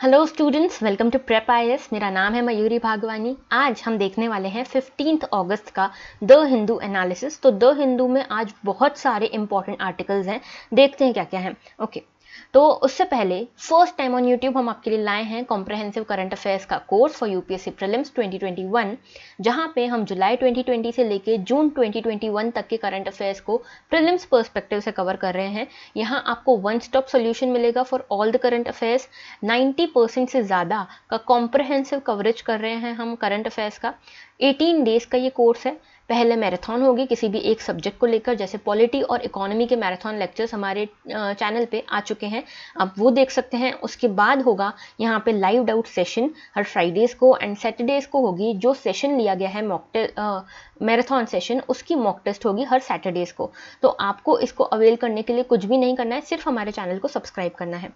Hello students, welcome to prep IAS. मेरा नाम है मयूरी भागवानी। आज हम देखने वाले हैं 15 अगस्त का द हिंदू एनालिसिस। तो द हिंदू में आज बहुत सारे इंपॉर्टेंट आर्टिकल्स हैं, देखते हैं क्या क्या है। ओके, तो उससे पहले फर्स्ट टाइम ऑन यूट्यूब हम आपके लिए लाए हैं कॉम्प्रहेंसिव करंट अफेयर्स का कोर्स फॉर यूपीएससी प्रीलिम्स 2021, जहां पे हम जुलाई 2020 से लेके जून 2021 तक के करंट अफेयर्स को प्रीलिम्स पर्सपेक्टिव से कवर कर रहे हैं। यहां आपको वन स्टॉप सोल्यूशन मिलेगा for all the current affairs. 90% से ज़्यादा का कॉम्प्रहेंसिव कवरेज कर रहे हैं हम करंट अफेयर्स का। 18 डेज का ये कोर्स है। पहले मैराथन होगी किसी भी एक सब्जेक्ट को लेकर, जैसे पॉलिटी और इकोनॉमी के मैराथन लेक्चर्स हमारे चैनल पे आ चुके हैं, आप वो देख सकते हैं। उसके बाद होगा यहाँ पे लाइव डाउट सेशन हर फ्राइडेज को एंड सैटरडेज को होगी। जो सेशन लिया गया है मैराथन सेशन, उसकी मॉक टेस्ट होगी हर सैटरडेज को। तो आपको इसको अवेल करने के लिए कुछ भी नहीं करना है, सिर्फ हमारे चैनल को सब्सक्राइब करना है।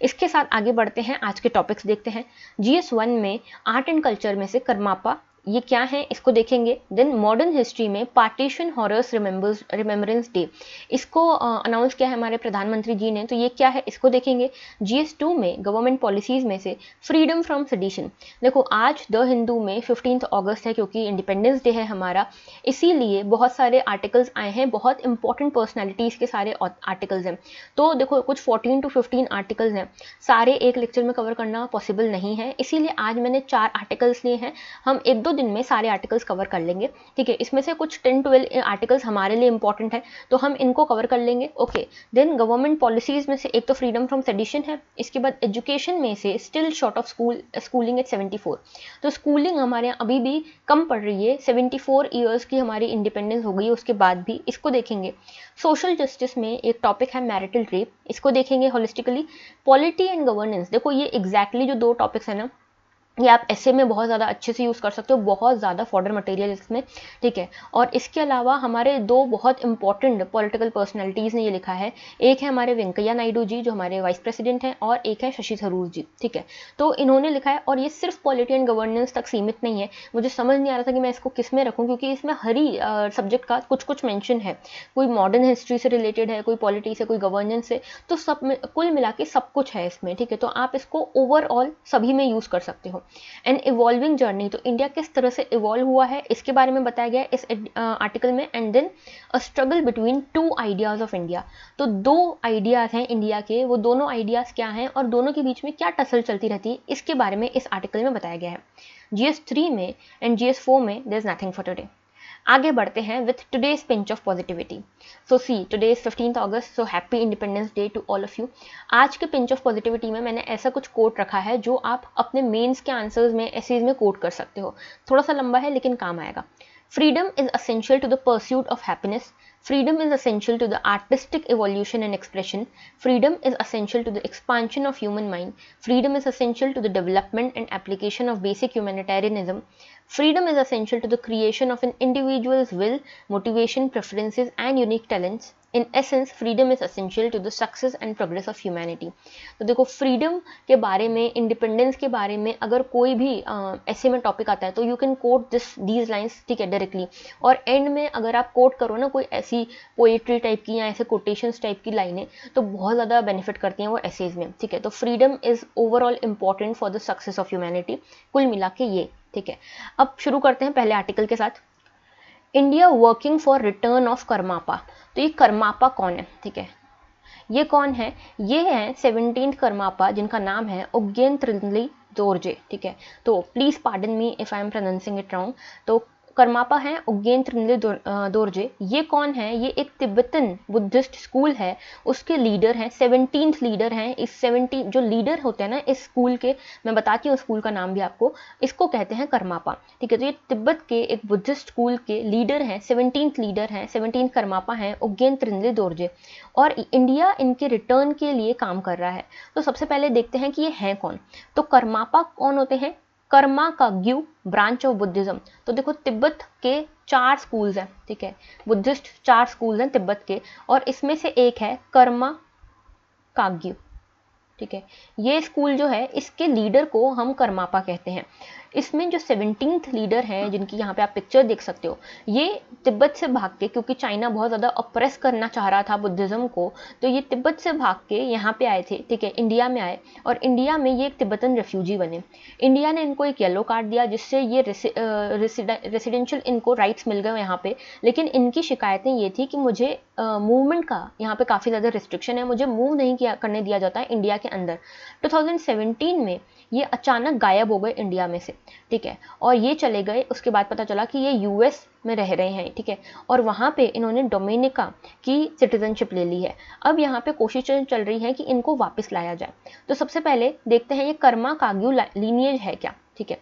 इसके साथ आगे बढ़ते हैं, आज के टॉपिक्स देखते हैं। GS1 में आर्ट एंड कल्चर में से करमापा ये क्या है, इसको देखेंगे। देन मॉडर्न हिस्ट्री में पार्टीशन हॉरर्स रिमेम्बरेंस डे, इसको अनाउंस किया है हमारे प्रधानमंत्री जी ने, तो ये क्या है इसको देखेंगे। GS2 में गवर्नमेंट पॉलिसीज में से फ्रीडम फ्रॉम सेडिशन। देखो आज द हिंदू में 15 अगस्त है, क्योंकि इंडिपेंडेंस डे है हमारा, इसीलिए बहुत सारे आर्टिकल्स आए हैं, बहुत इंपॉर्टेंट पर्सनैलिटीज़ के सारे आर्टिकल्स हैं। तो देखो कुछ 14 to 15 आर्टिकल्स हैं, सारे एक लेक्चर में कवर करना पॉसिबल नहीं है, इसीलिए आज मैंने 4 आर्टिकल्स लिए हैं। हम 1-2 दिन में सारे आर्टिकल्स कवर कर लेंगे, ठीक है। इसमें से कुछ 10-12 आर्टिकल्स हमारे लिए इंपॉर्टेंट है, तो हम इनको कवर कर लेंगे। ओके, देन गवर्नमेंट पॉलिसीज में से एक तो फ्रीडम फ्रॉम सेडिशन है। इसके बाद एजुकेशन में से still short of schooling at 74। तो स्कूलिंग हमारे यहाँ अभी भी कम पड़ रही है, 74 ईयर्स की हमारी इंडिपेंडेंस हो गई उसके बाद भी, इसको देखेंगे। सोशल जस्टिस में एक टॉपिक है मैरिटल रेप, इसको देखेंगे होलिस्टिकली। पॉलिटी एंड गवर्नेंस, देखो ये एग्जैक्टली जो 2 टॉपिक्स है ना, ये आप ऐसे में बहुत ज़्यादा अच्छे से यूज़ कर सकते हो, बहुत ज़्यादा फॉर्डर मटेरियल इसमें, ठीक है। और इसके अलावा हमारे 2 बहुत इंपॉर्टेंट पॉलिटिकल पर्सनैलिटीज़ ने ये लिखा है। एक है हमारे वेंकैया नायडू जी जो हमारे वाइस प्रेसिडेंट हैं, और एक है शशि थरूर जी, ठीक है। तो इन्होंने लिखा है, और ये सिर्फ पॉलिटी एंड गवर्नेंस तक सीमित नहीं है। मुझे समझ नहीं आ रहा था कि मैं इसको किस में रखूँ, क्योंकि इसमें हर ही सब्जेक्ट का कुछ कुछ मैंशन है। कोई मॉडर्न हिस्ट्री से रिलेटेड है, कोई पॉलिटी से, कोई गवर्नेंस से, तो सब में कुल मिला के सब कुछ है इसमें, ठीक है। तो आप इसको ओवरऑल सभी में यूज़ कर सकते हो। एन इवॉल्विंग जर्नी, तो इंडिया किस तरह से इवॉल्व हुआ है इसके बारे में बताया गया इस आर्टिकल में। And then a struggle between 2 ideas of India, तो 2 आइडियाज हैं इंडिया के, वो दोनों आइडियाज क्या हैं और दोनों के बीच में क्या टसल चलती रहती है, इसके बारे में इस आर्टिकल में बताया गया है। GS3 में एंड GS4 में there is nothing for today. आगे बढ़ते हैं with today's pinch of positivity. So see, today is 15 August, so happy independence day to all of you. आज के पिंच ऑफ पॉजिटिविटी में मैंने ऐसा कुछ कोट रखा है जो आप अपने मेंस के आंसर्स में, एसेज में कोट कर सकते हो। थोड़ा सा लंबा है लेकिन काम आएगा। Freedom is essential to the pursuit of happiness. Freedom is essential to the artistic evolution and expression. Freedom is essential to the expansion of human mind. Freedom is essential to the development and application of basic humanitarianism. Freedom is essential to the creation of an individual's will, motivation, preferences, and unique talents. In essence, freedom is essential to the success and progress of humanity. तो देखो freedom के बारे में, independence के बारे में अगर कोई भी ऐसे में टॉपिक आता है तो you can coat these lines, ठीक है, डायरेक्टली। और एंड में अगर आप कोट करो ना कोई ऐसी पोएट्री टाइप की या ऐसे कोटेशंस टाइप की लाइनें, तो बहुत ज़्यादा बेनिफिट करती हैं वो एसेज में, ठीक है। तो freedom is overall important for the success of humanity, कुल मिला के ये, ठीक है। अब शुरू करते हैं पहले आर्टिकल के साथ। India working for return of Karmapa. तो ये करमापा कौन है, ठीक है, ये कौन है, ये है 17th करमापा, जिनका नाम है उग्येन त्रिनली दोरजे, ठीक है। तो please pardon me if I am pronouncing it wrong. तो करमापा हैं उग्येन त्रिनली दोरजे। ये कौन है, ये एक तिब्बतन बुद्धिस्ट स्कूल है, उसके लीडर हैं, 17th लीडर हैं। इस 17 जो लीडर होते हैं ना इस स्कूल के, मैं बताती हूँ स्कूल का नाम भी आपको, इसको कहते हैं करमापा, ठीक है। तो ये तिब्बत के एक बुद्धिस्ट स्कूल के लीडर हैं, 17th लीडर हैं, 17th करमापा हैं उग्येन त्रिनली दोरजे, और इंडिया इनके रिटर्न के लिए काम कर रहा है। तो सबसे पहले देखते हैं कि ये हैं कौन। तो करमापा कौन होते हैं, कर्मा का ग्यू ब्रांच ऑफ बुद्धिज्म। तो देखो तिब्बत के 4 स्कूल्स हैं, ठीक है, बुद्धिस्ट 4 स्कूल्स हैं तिब्बत के, और इसमें से एक है कर्मा काग्यू, ठीक है। ये स्कूल जो है इसके लीडर को हम करमापा कहते हैं। इसमें जो 17th लीडर हैं, जिनकी यहाँ पे आप पिक्चर देख सकते हो, ये तिब्बत से भाग के, क्योंकि चाइना बहुत ज़्यादा अप्रेस करना चाह रहा था बुद्धिज़्म को, तो ये तिब्बत से भाग के यहाँ पे आए थे, ठीक है, इंडिया में आए, और इंडिया में ये एक तिब्बतन रेफ्यूजी बने। इंडिया ने इनको एक येलो कार्ड दिया, जिससे ये रेसिडेंशियल इनको राइट्स मिल गए यहाँ पे। लेकिन इनकी शिकायतें ये थी कि मुझे मूवमेंट का यहाँ पे काफ़ी ज़्यादा रिस्ट्रिक्शन है, मुझे मूव नहीं करने दिया जाता है इंडिया के अंदर। 2017 में ये अचानक गायब हो गए इंडिया में से, ठीक है, और ये चले गए। उसके बाद पता चला कि ये यूएस में रह रहे हैं, ठीक है, और वहाँ पे इन्होंने डोमिनिका की सिटीजनशिप ले ली है। अब यहाँ पे कोशिश चल रही है कि इनको वापस लाया जाए। तो सबसे पहले देखते हैं ये कर्मा काग्यू लीनिएज है क्या, ठीक है।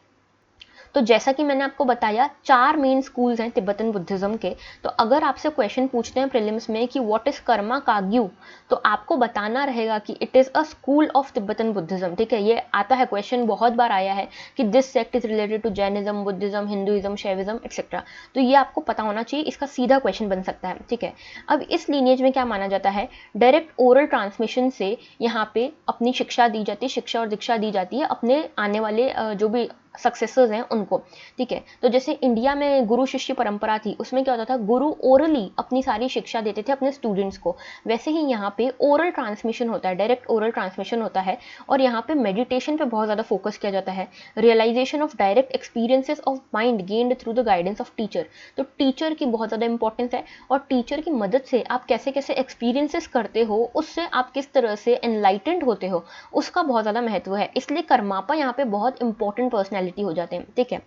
तो जैसा कि मैंने आपको बताया, 4 मेन स्कूल्स हैं तिब्बतन बुद्धिज्म के। तो अगर आपसे क्वेश्चन पूछते हैं प्रीलिम्स में कि व्हाट इज कर्मा काग्यू, तो आपको बताना रहेगा कि it is a school of Tibetan Buddhism, ठीक है। ये आता है क्वेश्चन, बहुत बार आया है कि this sect is related to Jainism, Buddhism, Hinduism, Shaivism etcetera. तो ये आपको पता होना चाहिए, इसका सीधा क्वेश्चन बन सकता है, ठीक है। अब इस लीनिएज में क्या माना जाता है, डायरेक्ट ओरल ट्रांसमिशन से यहाँ पे अपनी शिक्षा दी जाती है, शिक्षा और दीक्षा दी जाती है अपने आने वाले जो भी सक्सेसर्स हैं उनको, ठीक है। तो जैसे इंडिया में गुरु शिष्य परंपरा थी, उसमें क्या होता था, गुरु ओरली अपनी सारी शिक्षा देते थे अपने स्टूडेंट्स को। वैसे ही यहाँ पे ओरल ट्रांसमिशन होता है, डायरेक्ट ओरल ट्रांसमिशन होता है, और यहाँ पे मेडिटेशन पे बहुत ज़्यादा फोकस किया जाता है। Realisation of direct experiences of mind gained through the guidance of teacher. तो टीचर की बहुत ज़्यादा इंपॉर्टेंस है, और टीचर की मदद से आप कैसे कैसे एक्सपीरियंसेस करते हो, उससे आप किस तरह से एनलाइटेंड होते हो, उसका बहुत ज़्यादा महत्व है। इसलिए करमापा यहाँ पे बहुत इंपॉर्टेंट पर्सनैलिटी हो जाते हैं, ठीक है।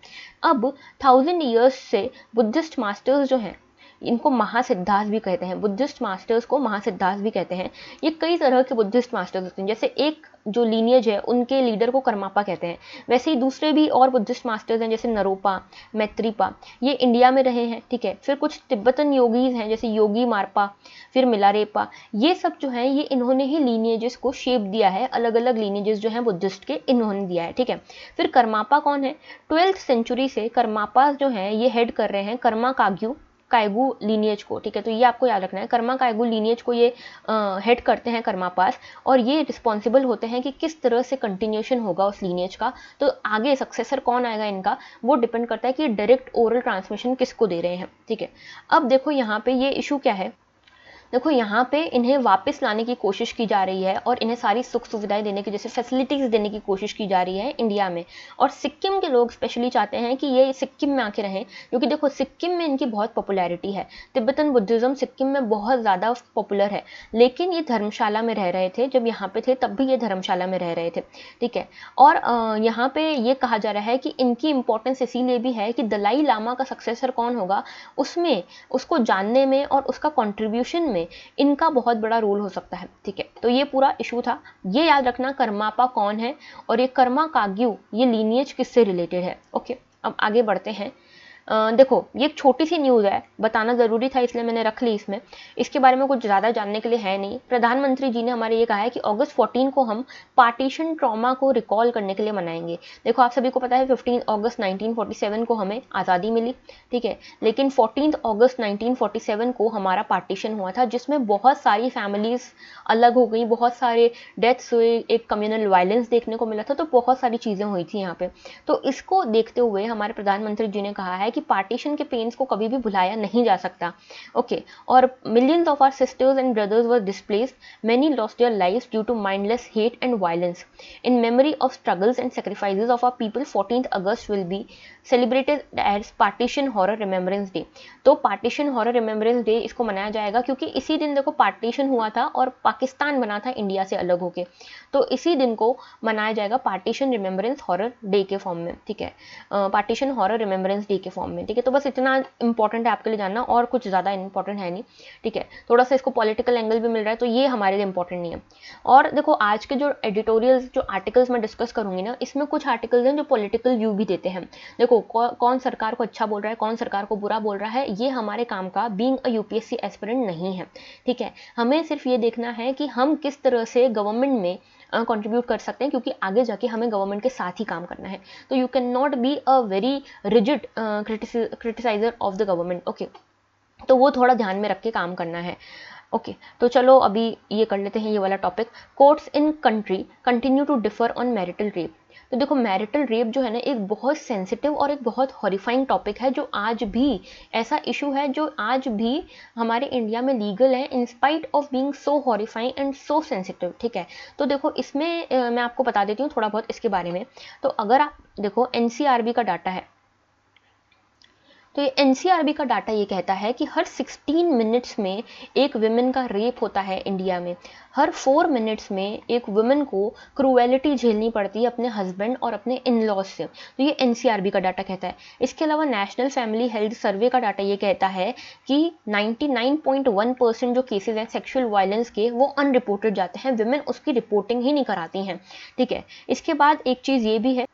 अब 1000 ईयर्स से बुद्धिस्ट मास्टर्स जो हैं, इनको महासिद्धार्थ भी कहते हैं, बुद्धिस्ट मास्टर्स को महासिद्धार्थ भी कहते हैं। ये कई तरह के बुद्धिस्ट मास्टर्स होते हैं, जैसे एक जो लीनिएज है उनके लीडर को करमापा कहते हैं। वैसे ही दूसरे भी और बुद्धिस्ट मास्टर्स हैं, जैसे नरोपा, मैत्रीपा, ये इंडिया में रहे हैं, ठीक है। फिर कुछ तिब्बतन योगीज हैं, जैसे योगी मारपा, फिर मिलारेपा। ये सब जो है, ये इन्होंने ही लीनिएजेस को शेप दिया है, अलग अलग लीनिएजेस जो हैं बुद्धिस्ट के, इन्होंने दिया है, ठीक है। फिर करमापा कौन है, 12th सेंचुरी से करमापा जो है ये हेड कर रहे हैं कर्मा काग्यू कायगू लीनिएज को, ठीक है। तो ये आपको याद रखना है, कर्मा कायगू लीनिएज को ये हेड करते हैं करमापास, और ये रिस्पॉन्सिबल होते हैं कि किस तरह से कंटिन्यूशन होगा उस लीनिएज का। तो आगे सक्सेसर कौन आएगा इनका, वो डिपेंड करता है कि डायरेक्ट ओरल ट्रांसमिशन किसको दे रहे हैं, ठीक है। अब देखो यहाँ पे ये इशू क्या है, देखो यहाँ पे इन्हें वापस लाने की कोशिश की जा रही है, और इन्हें सारी सुख सुविधाएं देने की, जैसे फैसिलिटीज़ देने की कोशिश की जा रही है इंडिया में। और सिक्किम के लोग स्पेशली चाहते हैं कि ये सिक्किम में आके रहें, क्योंकि देखो सिक्किम में इनकी बहुत पॉपुलैरिटी है। तिब्बतन बुद्धिज़्म सिक्किम में बहुत ज़्यादा पॉपुलर है, लेकिन ये धर्मशाला में रह रहे थे, जब यहाँ पे थे तब भी ये धर्मशाला में रह रहे थे, ठीक है। और यहाँ पे ये कहा जा रहा है कि इनकी इंपॉर्टेंस इसीलिए भी है कि दलाई लामा का सक्सेसर कौन होगा, उसमें उसको जानने में और उसका कॉन्ट्रीब्यूशन में इनका बहुत बड़ा रोल हो सकता है, ठीक है। तो ये पूरा इशू था, ये याद रखना करमापा कौन है और ये कर्मा काग्यू ये लीनिएज किससे रिलेटेड है, ओके। अब आगे बढ़ते हैं। देखो ये एक छोटी सी न्यूज़ है, बताना ज़रूरी था इसलिए मैंने रख ली इसमें। इसके बारे में कुछ ज़्यादा जानने के लिए है नहीं। प्रधानमंत्री जी ने हमारे ये कहा है कि अगस्त 14 को हम पार्टीशन ट्रॉमा को रिकॉल करने के लिए मनाएंगे। देखो आप सभी को पता है 15 अगस्त 1947 को हमें आज़ादी मिली, ठीक है, लेकिन 14 अगस्त 1947 को हमारा पार्टीशन हुआ था, जिसमें बहुत सारी फैमिलीज़ अलग हो गई, बहुत सारे डेथ्स हुए, एक कम्युनल वायलेंस देखने को मिला था, तो बहुत सारी चीज़ें हुई थी यहाँ पे। तो इसको देखते हुए हमारे प्रधानमंत्री जी ने कहा है कि पार्टीशन के पेन्स को कभी भी भुलाया नहीं जा सकता, ओके। और millions of our sisters and brothers were displaced, many lost their lives due to mindless hate and violence. In memory of struggles and sacrifices of our people 14 August will be celebrated as partition horror remembrance day. तो partition horror remembrance day इसको मनाया जाएगा क्योंकि इसी दिन देखो partition हुआ था और पाकिस्तान बना था इंडिया से अलग होके, तो इसी दिन को मनाया जाएगा पार्टीशन रिमेम्बरेंस हॉरर डे के फॉर्म में, ठीक है, पार्टीशन हॉरर रिमेम्बरेंस डे के फॉर्म में, ठीक है। तो बस इतना इंपॉर्टेंट है आपके लिए जानना, और कुछ ज़्यादा इंपॉर्टेंट है नहीं, ठीक है। थोड़ा सा इसको पॉलिटिकल एंगल भी मिल रहा है, तो ये हमारे लिए इंपॉर्टेंट नहीं है। और देखो आज के जो एडिटोरियल्स जो आर्टिकल्स मैं डिस्कस करूंगी ना, इसमें कुछ आर्टिकल्स हैं जो पॉलिटिकल व्यू भी देते हैं। देखो कौन सरकार को अच्छा बोल रहा है, कौन सरकार को बुरा बोल रहा है, ये हमारे काम का बीइंग अ यूपीएससी एस्पिरेंट नहीं है, ठीक है। हमें सिर्फ ये देखना है कि हम किस तरह से गवर्नमेंट में कंट्रीब्यूट कर सकते हैं, क्योंकि आगे जाके हमें गवर्नमेंट के साथ ही काम करना है। तो you can not be a very rigid criticiser of the government, okay. तो वो थोड़ा ध्यान में रख के काम करना है। ओके तो चलो अभी ये कर लेते हैं ये वाला topic. Courts in country continue to differ on marital rape. तो देखो मैरिटल रेप जो है ना एक बहुत सेंसिटिव और एक बहुत हॉरिफाइंग टॉपिक है, जो आज भी ऐसा इशू है जो आज भी हमारे इंडिया में लीगल है in spite of being so horrifying and so sensitive. ठीक है, तो देखो इसमें मैं आपको बता देती हूँ थोड़ा बहुत इसके बारे में। तो अगर आप देखो एनसीआरबी का डाटा है, तो ये एनसीआरबी का डाटा ये कहता है कि हर 16 मिनट्स में एक वुमेन का रेप होता है इंडिया में। हर 4 मिनट्स में एक वुमेन को क्रूएलिटी झेलनी पड़ती है अपने हस्बैंड और अपने इन लॉज से। तो ये एनसीआरबी का डाटा कहता है। इसके अलावा नेशनल फैमिली हेल्थ सर्वे का डाटा ये कहता है कि 99.1% जो केसेज हैं सेक्सुअल वायलेंस के वो अनरिपोर्टेड जाते हैं, वुमेन उसकी रिपोर्टिंग ही नहीं कराती हैं। ठीक है, इसके बाद एक चीज़ ये भी है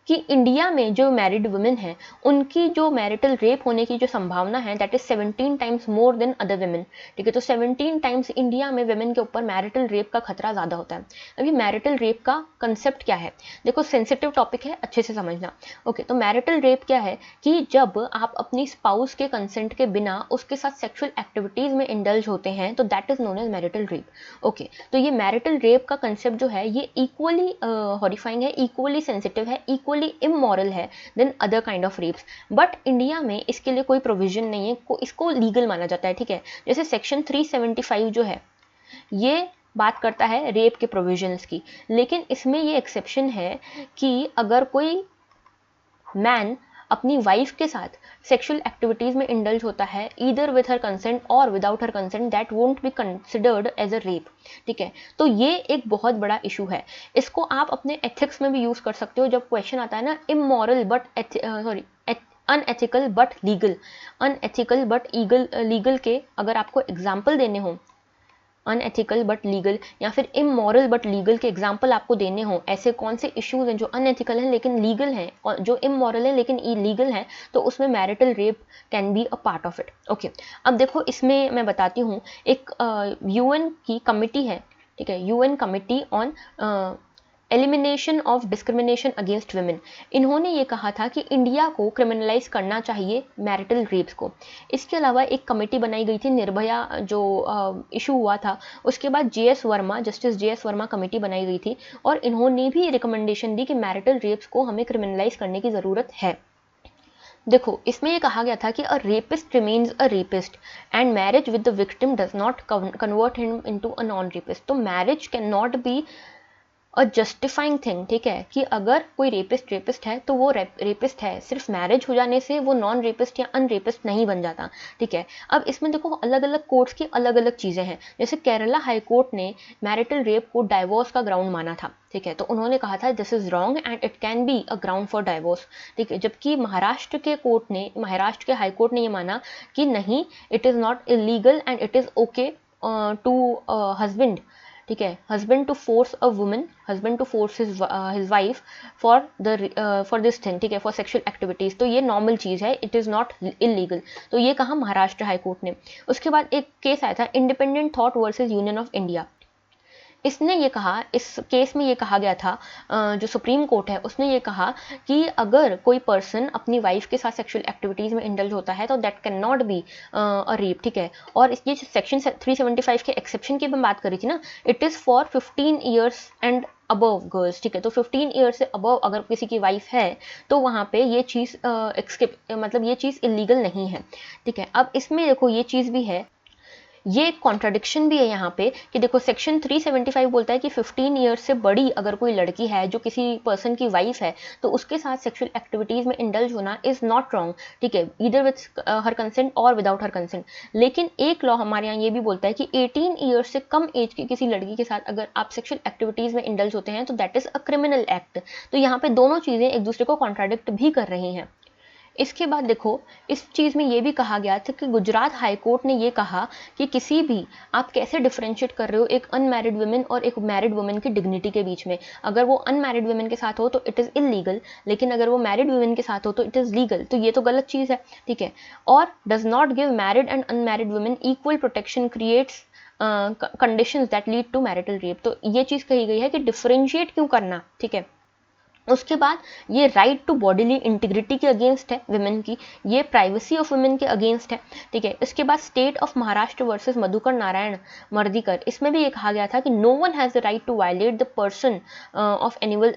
कि इंडिया में जो मैरिड वुमेन हैं उनकी जो मैरिटल रेप होने की जो संभावना है that is 17 times more than other women. ठीक है, तो 17 टाइम्स इंडिया में वुमेन के ऊपर मैरिटल रेप का खतरा ज़्यादा होता है। अभी मैरिटल रेप का कंसेप्ट क्या है, देखो सेंसिटिव टॉपिक है, अच्छे से समझना। ओके, तो मैरिटल रेप क्या है कि जब आप अपनी स्पाउस के कंसेंट के बिना उसके साथ सेक्सुअल एक्टिविटीज़ में इंडल्ज होते हैं तो that is known as marital rape. Okay, तो ये मैरिटल रेप का कंसेप्ट जो है ये इक्वली हॉरिफाइंग है, इक्वली सेंसिटिव है, इक्वली इमोरल है then other kind of rapes. But India में इसके लिए कोई प्रोविजन नहीं है, इसको लीगल माना जाता है। ठीक है, जैसे सेक्शन 375 जो है ये बात करता है रेप के प्रोविजंस की, लेकिन इसमें ये एक्सेप्शन है कि अगर कोई मैन अपनी वाइफ के साथ सेक्सुअल एक्टिविटीज में इंडल्ज होता है ईदर विथ हर कंसेंट और without her consent that won't be considered as a rape. ठीक है, तो ये एक बहुत बड़ा इशू है। इसको आप अपने एथिक्स में भी यूज कर सकते हो जब क्वेश्चन आता है ना immoral but unethical but legal, unethical but legal के अगर आपको एग्जाम्पल देने हो, अनएथिकल बट लीगल या फिर इमोरल बट लीगल के एग्जाम्पल आपको देने हो, ऐसे कौन से इश्यूज हैं जो अनएथिकल हैं लेकिन लीगल हैं और जो इमोरल हैं लेकिन लीगल हैं, तो उसमें marital rape can be a part of it. Okay, अब देखो इसमें मैं बताती हूँ एक यूएन की कमिटी है। ठीक है, UN committee on elimination of discrimination against women, इन्होंने ये कहा था कि इंडिया को क्रिमिनलाइज करना चाहिए मैरिटल रेप्स को। इसके अलावा एक कमेटी बनाई गई थी निर्भया जो इशू हुआ था, उसके बाद JS Verma, justice JS Verma committee बनाई गई थी और इन्होंने भी रिकमेंडेशन दी कि मैरिटल रेप्स को हमें क्रिमिनलाइज करने की ज़रूरत है। देखो इसमें ये कहा गया था कि a rapist remains a rapist and marriage with the victim does not convert him into a non rapist. तो marriage can not be a justifying thing. ठीक है, कि अगर कोई रेपिस्ट है तो वो रेपिस्ट है, सिर्फ मैरिज हो जाने से वो नॉन रेपिस्ट या अन रेपिस्ट नहीं बन जाता। ठीक है, अब इसमें देखो अलग अलग कोर्ट्स की अलग अलग चीज़ें हैं। जैसे केरला हाई कोर्ट ने मैरिटल रेप को डाइवोर्स का ग्राउंड माना था। ठीक है, तो उन्होंने कहा था this is wrong and it can be a ground for divorce. ठीक है, जबकि महाराष्ट्र के हाई कोर्ट ने ये माना कि नहीं, it is not illegal and it is okay to husband. ठीक है, husband to force a woman, husband to force his wife for this thing. ठीक है, फॉर सेक्सुअल एक्टिविटीज, तो ये नॉर्मल चीज़ है, इट इज़ नॉट इलीगल। तो ये कहा महाराष्ट्र हाई कोर्ट ने। उसके बाद एक केस आया था independent thought versus union of India. इसने ये कहा, इस केस में ये कहा गया था, जो सुप्रीम कोर्ट है उसने ये कहा कि अगर कोई पर्सन अपनी वाइफ के साथ सेक्सुअल एक्टिविटीज़ में इंडल्ज होता है तो that can not be a rape. ठीक है, और ये सेक्शन 375 के एक्सेप्शन की मैं बात करी थी ना, it is for 15 years and above girls. ठीक है, तो 15 ईयर से अबव अगर किसी की वाइफ है तो वहाँ पे ये चीज़ मतलब ये चीज़ इलीगल नहीं है। ठीक है, अब इसमें देखो ये चीज़ भी है, ये कॉन्ट्राडिक्शन भी है यहाँ पे कि देखो सेक्शन 375 बोलता है कि 15 ईयर्स से बड़ी अगर कोई लड़की है जो किसी पर्सन की वाइफ है तो उसके साथ सेक्सुअल एक्टिविटीज़ में इंडल्ज होना इज़ नॉट रॉन्ग। ठीक है, ईदर विथ हर कंसेंट और विदाउट हर कंसेंट। लेकिन एक लॉ हमारे यहाँ ये भी बोलता है कि 18 ईयर्स से कम एज की किसी लड़की के साथ अगर आप सेक्सुअल एक्टिविटीज़ में इंडल्ज होते हैं तो that is a criminal act. तो यहाँ पे दोनों चीज़ें एक दूसरे को कॉन्ट्राडिक्ट भी कर रही हैं। इसके बाद देखो इस चीज़ में ये भी कहा गया था कि गुजरात हाई कोर्ट ने ये कहा कि किसी भी आप कैसे डिफरेंशिएट कर रहे हो एक अनमैरिड वुमेन और एक मैरिड वुमेन की डिग्निटी के बीच में। अगर वो अनमैरिड वुमेन के साथ हो तो इट इज़ इलीगल, लेकिन अगर वो मैरिड वुमेन के साथ हो तो इट इज़ लीगल। तो ये तो गलत चीज़ है। ठीक है, और does not give married and unmarried women equal protection, creates conditions that lead to marital rape. तो ये चीज़ कही गई है कि डिफरेंशिएट क्यों करना। ठीक है, उसके बाद ये राइट टू बॉडीली इंटीग्रिटी के अगेंस्ट है विमेन की, ये प्राइवेसी ऑफ वुमेन के अगेंस्ट है, ठीक है। इसके बाद state of Maharashtra versus Madhukar Narayan Mardikar, इसमें भी ये कहा गया था कि no one has the right to violate the person of animal,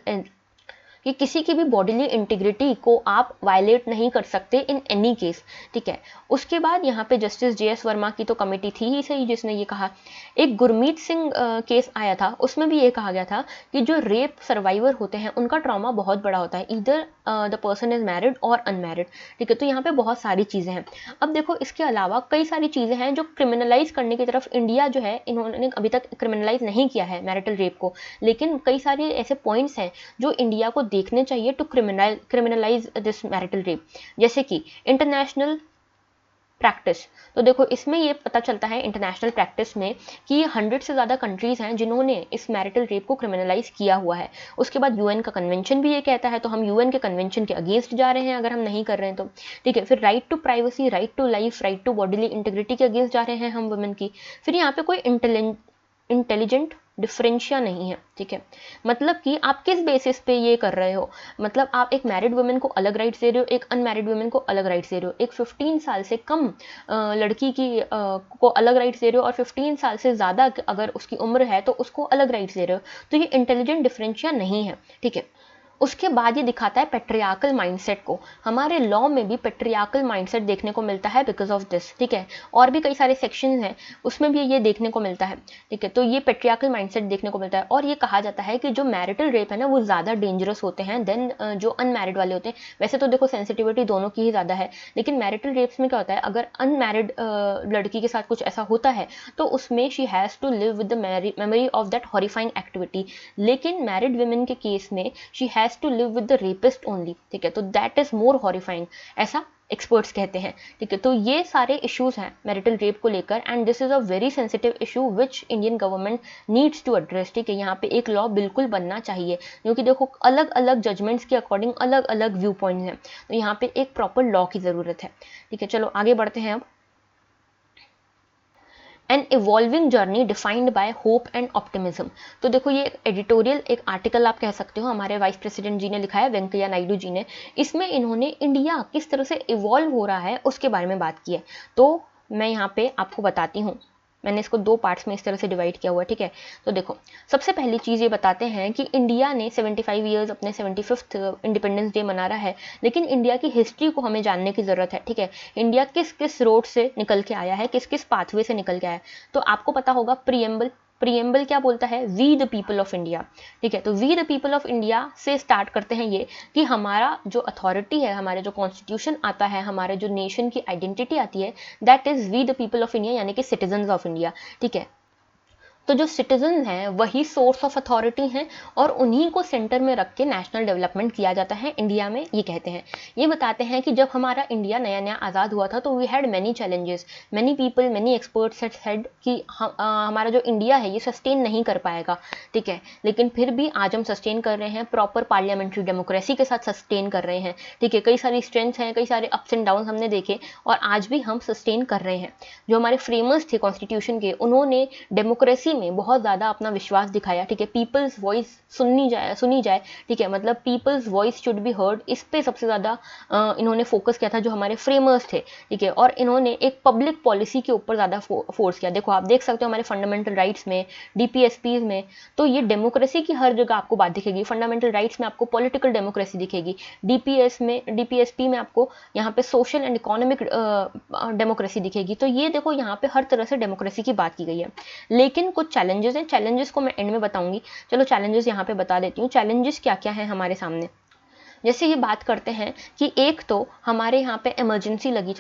कि किसी की भी बॉडीली इंटीग्रिटी को आप वायलेट नहीं कर सकते इन एनी केस, ठीक है। उसके बाद यहाँ पे जस्टिस JS वर्मा की तो कमेटी थी ही सही जिसने ये कहा। एक गुरमीत सिंह केस आया था, उसमें भी ये कहा गया था कि जो रेप सर्वाइवर होते हैं उनका ट्रॉमा बहुत बड़ा होता है, इधर द पर्सन इज मैरिड और अनमैरिड, ठीक है। तो यहाँ पे बहुत सारी चीज़ें हैं। अब देखो इसके अलावा कई सारी चीज़ें हैं जो क्रिमिनलाइज करने की तरफ इंडिया जो है, इन्होंने अभी तक क्रिमिनलाइज नहीं किया है मैरिटल रेप को, लेकिन कई सारे ऐसे पॉइंट्स हैं जो इंडिया को देखने चाहिए to criminalise this marital rape, जैसे कि इंटरनेशनल प्रैक्टिस। तो देखो इसमें ये पता चलता है इंटरनेशनल प्रैक्टिस में कि 100 से ज़्यादा कंट्रीज़ हैं जिन्होंने इस मैरिटल रेप को क्रिमिनलाइज किया हुआ है। उसके बाद UN का कन्वेंशन भी ये कहता है, तो हम UN के कन्वेंशन के अगेंस्ट जा रहे हैं अगर हम नहीं कर रहे हैं तो, ठीक है। फिर right to privacy, right to life, right to bodily integrity के अगेंस्ट जा रहे हैं हम वुमेन की। फिर यहाँ पे कोई इंटेलिजेंट डिफरेंशिया नहीं है, ठीक है। मतलब कि आप किस बेसिस पे ये कर रहे हो, मतलब आप एक मैरिड वुमेन को अलग राइट्स दे रहे हो, एक अनमैरिड वुमेन को अलग राइट्स दे रहे हो, एक 15 साल से कम लड़की की को अलग राइट्स दे रहे हो, और 15 साल से ज़्यादा अगर उसकी उम्र है तो उसको अलग राइट्स दे रहे हो। तो ये इंटेलिजेंट डिफरेंशिया नहीं है, ठीक है। उसके बाद ये दिखाता है पेट्रियार्कल माइंडसेट को, हमारे लॉ में भी पेट्रियार्कल माइंडसेट देखने को मिलता है बिकॉज ऑफ दिस, ठीक है। और भी कई सारे सेक्शन हैं उसमें भी ये देखने को मिलता है, ठीक है। तो ये पेट्रियार्कल माइंडसेट देखने को मिलता है, और ये कहा जाता है कि जो मैरिटल रेप है ना वो ज़्यादा डेंजरस होते हैं देन जो अनमैरिड वाले होते हैं। वैसे तो देखो सेंसिटिविटी दोनों की ही ज़्यादा है, लेकिन मैरिटल रेप्स में क्या होता है, अगर अनमैरिड लड़की के साथ कुछ ऐसा होता है तो उसमें she has to live with the memory of that horrifying activity, लेकिन मैरिड वुमेन के केस में she has to live with the rapist only, ठीक है। तो दैट इज मोर हॉरिफाइंग, ऐसा एक्सपर्ट्स कहते हैं, ठीक है। तो ये सारे इश्यूज हैं मैरिटल रेप को लेकर, and this is a very sensitive issue which Indian government needs to address, ठीक है। यहाँ पे एक लॉ बिल्कुल बनना चाहिए, क्योंकि देखो अलग अलग जजमेंट्स के अकॉर्डिंग अलग अलग व्यू पॉइंट्स हैं, तो यहाँ पे एक प्रॉपर लॉ की ज़रूरत है, ठीक है। चलो आगे बढ़ते हैं अब। An evolving journey defined by hope and optimism. तो देखो ये एडिटोरियल एक आर्टिकल आप कह सकते हो, हमारे वाइस प्रेसिडेंट जी ने लिखा है, वेंकैया नायडू जी ने। इसमें इन्होंने इंडिया किस तरह से इवॉल्व हो रहा है उसके बारे में बात की है, तो मैं यहाँ पे आपको बताती हूँ। मैंने इसको 2 पार्ट्स में इस तरह से डिवाइड किया हुआ है, ठीक है। तो देखो सबसे पहली चीज़ ये बताते हैं कि इंडिया ने 75 ईयर्स अपने 75th इंडिपेंडेंस डे मना रहा है, लेकिन इंडिया की हिस्ट्री को हमें जानने की ज़रूरत है, ठीक है। इंडिया किस किस रोड से निकल के आया है, किस किस पाथवे से निकल के आया है। तो आपको पता होगा प्रीएम्बल, प्रीएम्बल क्या बोलता है, we the people of India, ठीक है। तो we the people of India से स्टार्ट करते हैं ये कि हमारा जो अथॉरिटी है, हमारे जो कॉन्स्टिट्यूशन आता है, हमारे जो नेशन की आइडेंटिटी आती है, that is we the people of India, यानी कि सिटीजन्स ऑफ इंडिया, ठीक है। तो जो सिटीजन हैं वही सोर्स ऑफ अथॉरिटी हैं, और उन्हीं को सेंटर में रख के नेशनल डेवलपमेंट किया जाता है इंडिया में, ये कहते हैं। ये बताते हैं कि जब हमारा इंडिया नया नया आज़ाद हुआ था तो we had many challenges, many people, many experts had कि हमारा जो इंडिया है ये सस्टेन नहीं कर पाएगा, ठीक है। लेकिन फिर भी आज हम सस्टेन कर रहे हैं, प्रॉपर पार्लियामेंट्री डेमोक्रेसी के साथ सस्टेन कर रहे हैं, ठीक है। कई सारी स्ट्रेंथ्स हैं, कई सारे अप्स एंड डाउन हमने देखे, और आज भी हम सस्टेन कर रहे हैं। जो हमारे फ्रेमर्स थे कॉन्स्टिट्यूशन के, उन्होंने डेमोक्रेसी में बहुत ज़्यादा अपना विश्वास दिखाया, ठीक है। पीपल्स वॉइस सुनी जाए, ठीक है, मतलब people's voice should be heard, इस पे सबसे ज़्यादा इन्होंने फोकस किया था जो हमारे फ्रेमर्स थे, ठीक है। और इन्होंने एक पब्लिक पॉलिसी के ऊपर ज़्यादा फोर्स किया। देखो आप देख सकते हो हमारे फंडामेंटल राइट्स में, DPSPs में, तो ये डेमोक्रेसी की हर जगह आपको बात दिखेगी। फंडामेंटल राइट्स में आपको पॉलिटिकल डेमोक्रेसी दिखेगी, DPSP में आपको यहाँ पे सोशल एंड इकोनॉमिक डेमोक्रेसी दिखेगी। तो ये देखो यहाँ पे हर तरह से डेमोक्रेसी की बात की गई है। लेकिन कुछ चैलेंजेस हैं, चैलेंजेस को मैं एंड में बताऊंगी। चलो चैलेंजेस यहाँ पे बता देती हूँ, चैलेंजेस क्या क्या है हमारे सामने। जैसे ये बात करते हैं कि एक तो हमारे यहाँ पे इमरजेंसी लगी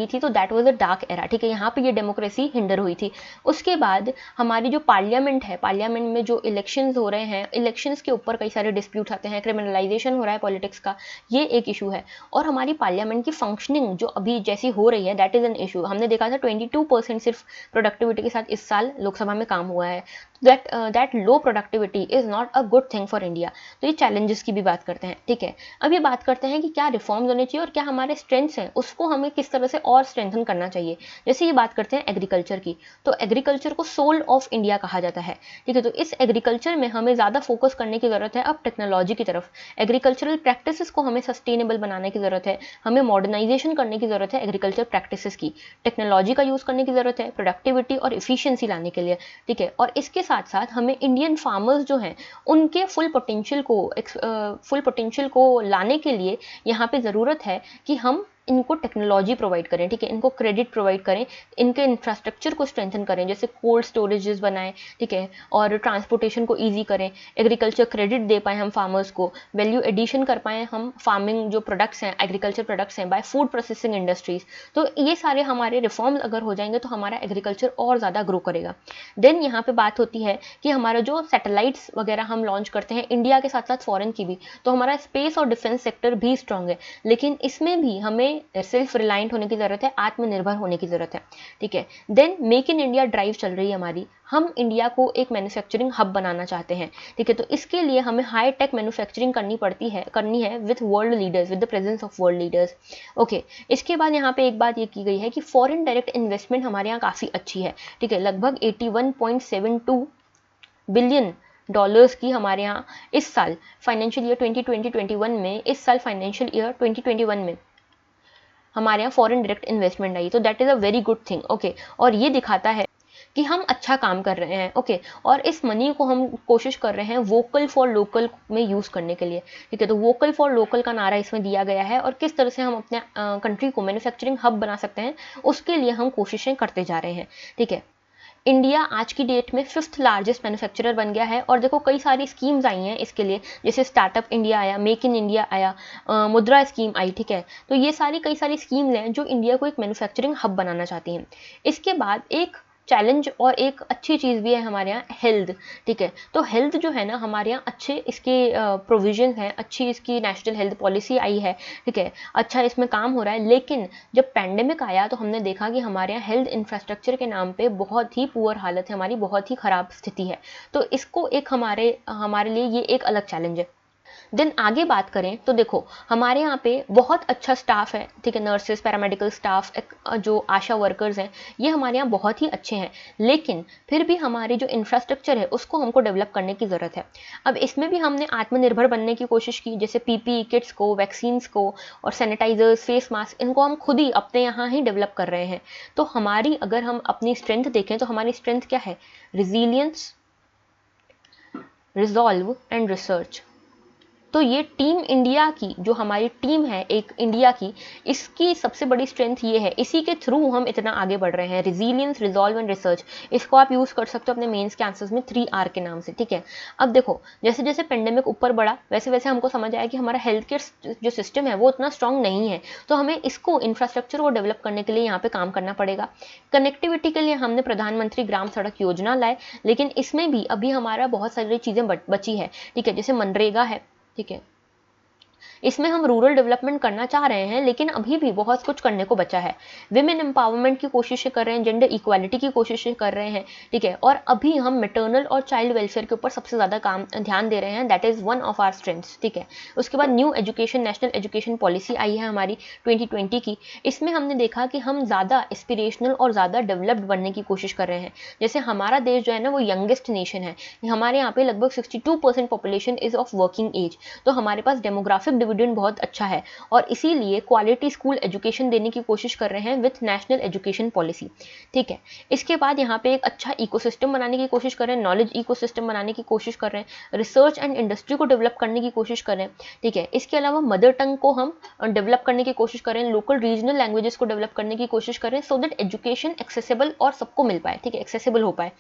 थी, तो that was a dark era, ठीक है। यहाँ पे ये डेमोक्रेसी हिंडर हुई थी। उसके बाद हमारी जो पार्लियामेंट है, पार्लियामेंट में जो इलेक्शंस हो रहे हैं, इलेक्शंस के ऊपर कई सारे डिस्प्यूट आते हैं, क्रिमिनलाइजेशन हो रहा है पॉलिटिक्स का, ये एक इशू है। और हमारी पार्लियामेंट की फंक्शनिंग जो अभी जैसी हो रही है, दैट इज़ एन इशू। हमने देखा था 22% सिर्फ प्रोडक्टिविटी के साथ इस साल लोकसभा में काम हुआ है, that low productivity is not a good thing for India. तो ये चैलेंजेस की भी बात करते हैं, ठीक है। अब ये बात करते हैं कि क्या रिफॉर्म्स होने चाहिए और क्या हमारे स्ट्रेंथ्स हैं उसको हमें किस तरह से और स्ट्रेंथन करना चाहिए। जैसे ये बात करते हैं एग्रीकल्चर की, तो एग्रीकल्चर को सोल ऑफ इंडिया कहा जाता है, ठीक है। तो इस एग्रीकल्चर में हमें ज़्यादा फोकस करने की ज़रूरत है अब टेक्नोलॉजी की तरफ। एग्रीकल्चरल प्रैक्टिसेस को हमें सस्टेनेबल बनाने की ज़रूरत है, हमें मॉडर्नाइजेशन करने की ज़रूरत है एग्रीकल्चर प्रैक्टिसेस की, टेक्नोलॉजी का यूज़ करने की ज़रूरत है प्रोडक्टिविटी और इफिशियंसी लाने के लिए, ठीक है। और इसके साथ साथ हमें इंडियन फार्मर्स जो हैं उनके फुल पोटेंशियल को लाने के लिए यहाँ पे ज़रूरत है कि हम इनको टेक्नोलॉजी प्रोवाइड करें, ठीक है, इनको क्रेडिट प्रोवाइड करें, इनके इंफ्रास्ट्रक्चर को स्ट्रेंथन करें, जैसे कोल्ड स्टोरेजेस बनाएं, ठीक है, और ट्रांसपोर्टेशन को ईजी करें, एग्रीकल्चर क्रेडिट दे पाएँ हम फार्मर्स को, वैल्यू एडिशन कर पाएँ हम फार्मिंग जो प्रोडक्ट्स हैं, एग्रीकल्चर प्रोडक्ट्स हैं, बाय फूड प्रोसेसिंग इंडस्ट्रीज। तो ये सारे हमारे रिफॉर्म्स अगर हो जाएंगे तो हमारा एग्रीकल्चर और ज़्यादा ग्रो करेगा। देन यहाँ पे बात होती है कि हमारा जो सैटेलाइट्स वगैरह हम लॉन्च करते हैं इंडिया के साथ साथ फॉरेन की भी, तो हमारा स्पेस और डिफेंस सेक्टर भी स्ट्रांग है, लेकिन इसमें भी हमें सेल्फ रिलायंट होने की ज़रूरत है, आत्मनिर्भर होने की ज़रूरत है, ठीक है। Then make in India drive चल रही है हमारी, हम इंडिया को एक मैन्युफैक्चरिंग हब बनाना चाहते हैं, ठीक है। तो इसके लिए हमें हाई टेक मैन्युफैक्चरिंग करनी है with world leaders, with the presence of world leaders, okay. इसके बाद यहाँ पे एक बात ये की गई है कि फॉरेन डायरेक्ट इन्वेस्टमेंट हमारे यहाँ काफ़ी अच्छी है, ठीक है, लगभग 81.72 बिलियन डॉलर्स की हमारे यहाँ इस साल फाइनेंशियल ईयर 2020-21 में, इस साल फाइनेंशियल ईयर 2021 में हमारे यहाँ फॉरेन डायरेक्ट इन्वेस्टमेंट आई, तो that is a very good thing, okay. और ये दिखाता है कि हम अच्छा काम कर रहे हैं, ओके। और इस मनी को हम कोशिश कर रहे हैं वोकल फॉर लोकल में यूज़ करने के लिए, ठीक है। तो वोकल फॉर लोकल का नारा इसमें दिया गया है और किस तरह से हम अपने कंट्री को मैन्युफैक्चरिंग हब बना सकते हैं उसके लिए हम कोशिशें करते जा रहे हैं, ठीक है। इंडिया आज की डेट में 5th लार्जेस्ट मैन्युफैक्चरर बन गया है और देखो कई सारी स्कीम्स आई हैं इसके लिए, जैसे स्टार्टअप इंडिया आया, मेक इन इंडिया आया, मुद्रा स्कीम आई, ठीक है। तो ये कई सारी स्कीम्स हैं जो इंडिया को एक मैन्युफैक्चरिंग हब बनाना चाहती हैं। इसके बाद एक चैलेंज और एक अच्छी चीज़ भी है हमारे यहाँ हेल्थ, ठीक है। तो हेल्थ जो है ना हमारे यहाँ अच्छे इसके प्रोविजन हैं, अच्छी इसकी नेशनल हेल्थ पॉलिसी आई है, ठीक है, अच्छा इसमें काम हो रहा है। लेकिन जब पैंडेमिक आया तो हमने देखा कि हमारे यहाँ हेल्थ इंफ्रास्ट्रक्चर के नाम पे बहुत ही पुअर हालत है, हमारी बहुत ही ख़राब स्थिति है। तो इसको एक हमारे लिए ये एक अलग चैलेंज है। देन आगे बात करें तो देखो हमारे यहाँ पे बहुत अच्छा स्टाफ है, ठीक है, नर्सेज, पैरामेडिकल स्टाफ, जो आशा वर्कर्स हैं, ये हमारे यहाँ बहुत ही अच्छे हैं। लेकिन फिर भी हमारी जो इंफ्रास्ट्रक्चर है उसको हमको डेवलप करने की ज़रूरत है। अब इसमें भी हमने आत्मनिर्भर बनने की कोशिश की, जैसे पीपीई किट्स को, वैक्सीन्स को और सैनिटाइजर्स, फेस मास्क, इनको हम खुद ही अपने यहाँ ही डेवलप कर रहे हैं। तो हमारी अगर हम अपनी स्ट्रेंथ देखें तो हमारी स्ट्रेंथ क्या है? रिजीलियंस, रिजॉल्व एंड रिसर्च। तो ये टीम इंडिया की जो हमारी टीम है एक इंडिया की, इसकी सबसे बड़ी स्ट्रेंथ ये है, इसी के थ्रू हम इतना आगे बढ़ रहे हैं। रिजीलियंस, रिजॉल्व एंड रिसर्च, इसको आप यूज़ कर सकते हो अपने मेंस के आंसर्स में 3R के नाम से, ठीक है। अब देखो जैसे जैसे पेंडेमिक ऊपर बढ़ा वैसे वैसे हमको समझ आया कि हमारा हेल्थ केयर जो सिस्टम है वो उतना स्ट्रांग नहीं है, तो हमें इसको इंफ्रास्ट्रक्चर को डेवलप करने के लिए यहाँ पे काम करना पड़ेगा। कनेक्टिविटी के लिए हमने प्रधानमंत्री ग्राम सड़क योजना लाए, लेकिन इसमें भी अभी हमारा बहुत सारी चीज़ें बची है, ठीक है, जैसे मनरेगा है, ठीक है। इसमें हम रूरल डेवलपमेंट करना चाह रहे हैं लेकिन अभी भी बहुत कुछ करने को बचा है। विमेन एम्पावरमेंट की कोशिशें कर रहे हैं, जेंडर इक्वालिटी की कोशिशें कर रहे हैं, ठीक है। और अभी हम मैटरनल और चाइल्ड वेलफेयर के ऊपर सबसे ज़्यादा ध्यान दे रहे हैं, that is one of our strengths, ठीक है। उसके बाद new education, national education policy आई है हमारी 2020 की। इसमें हमने देखा कि हम ज़्यादा एस्पिरेशनल और ज़्यादा डेवलप्ड बनने की कोशिश कर रहे हैं। जैसे हमारा देश जो है ना वो यंगेस्ट नेशन है, हमारे यहाँ पे लगभग 62% population is of working age, तो हमारे पास डेमोग्राफिक डिविडेंड बहुत अच्छा है और इसीलिए क्वालिटी स्कूल एजुकेशन देने की कोशिश कर रहे हैं विथ नेशनल एजुकेशन पॉलिसी, ठीक है। इसके बाद यहाँ पे एक अच्छा इकोसिस्टम बनाने की कोशिश कर रहे हैं, नॉलेज इकोसिस्टम बनाने की कोशिश कर रहे हैं, रिसर्च एंड इंडस्ट्री को डेवलप करने की कोशिश कर रहे हैं, ठीक है। इसके अलावा मदर टंग को हम डेवलप करने की कोशिश कर रहे हैं, लोकल रीजनल लैंग्वेजेस को डेवलप करने की कोशिश कर रहे हैं, सो दैट एजुकेशन एक्सेसिबल और सबको मिल पाए, ठीक है, एक्सेसिबल हो पाए।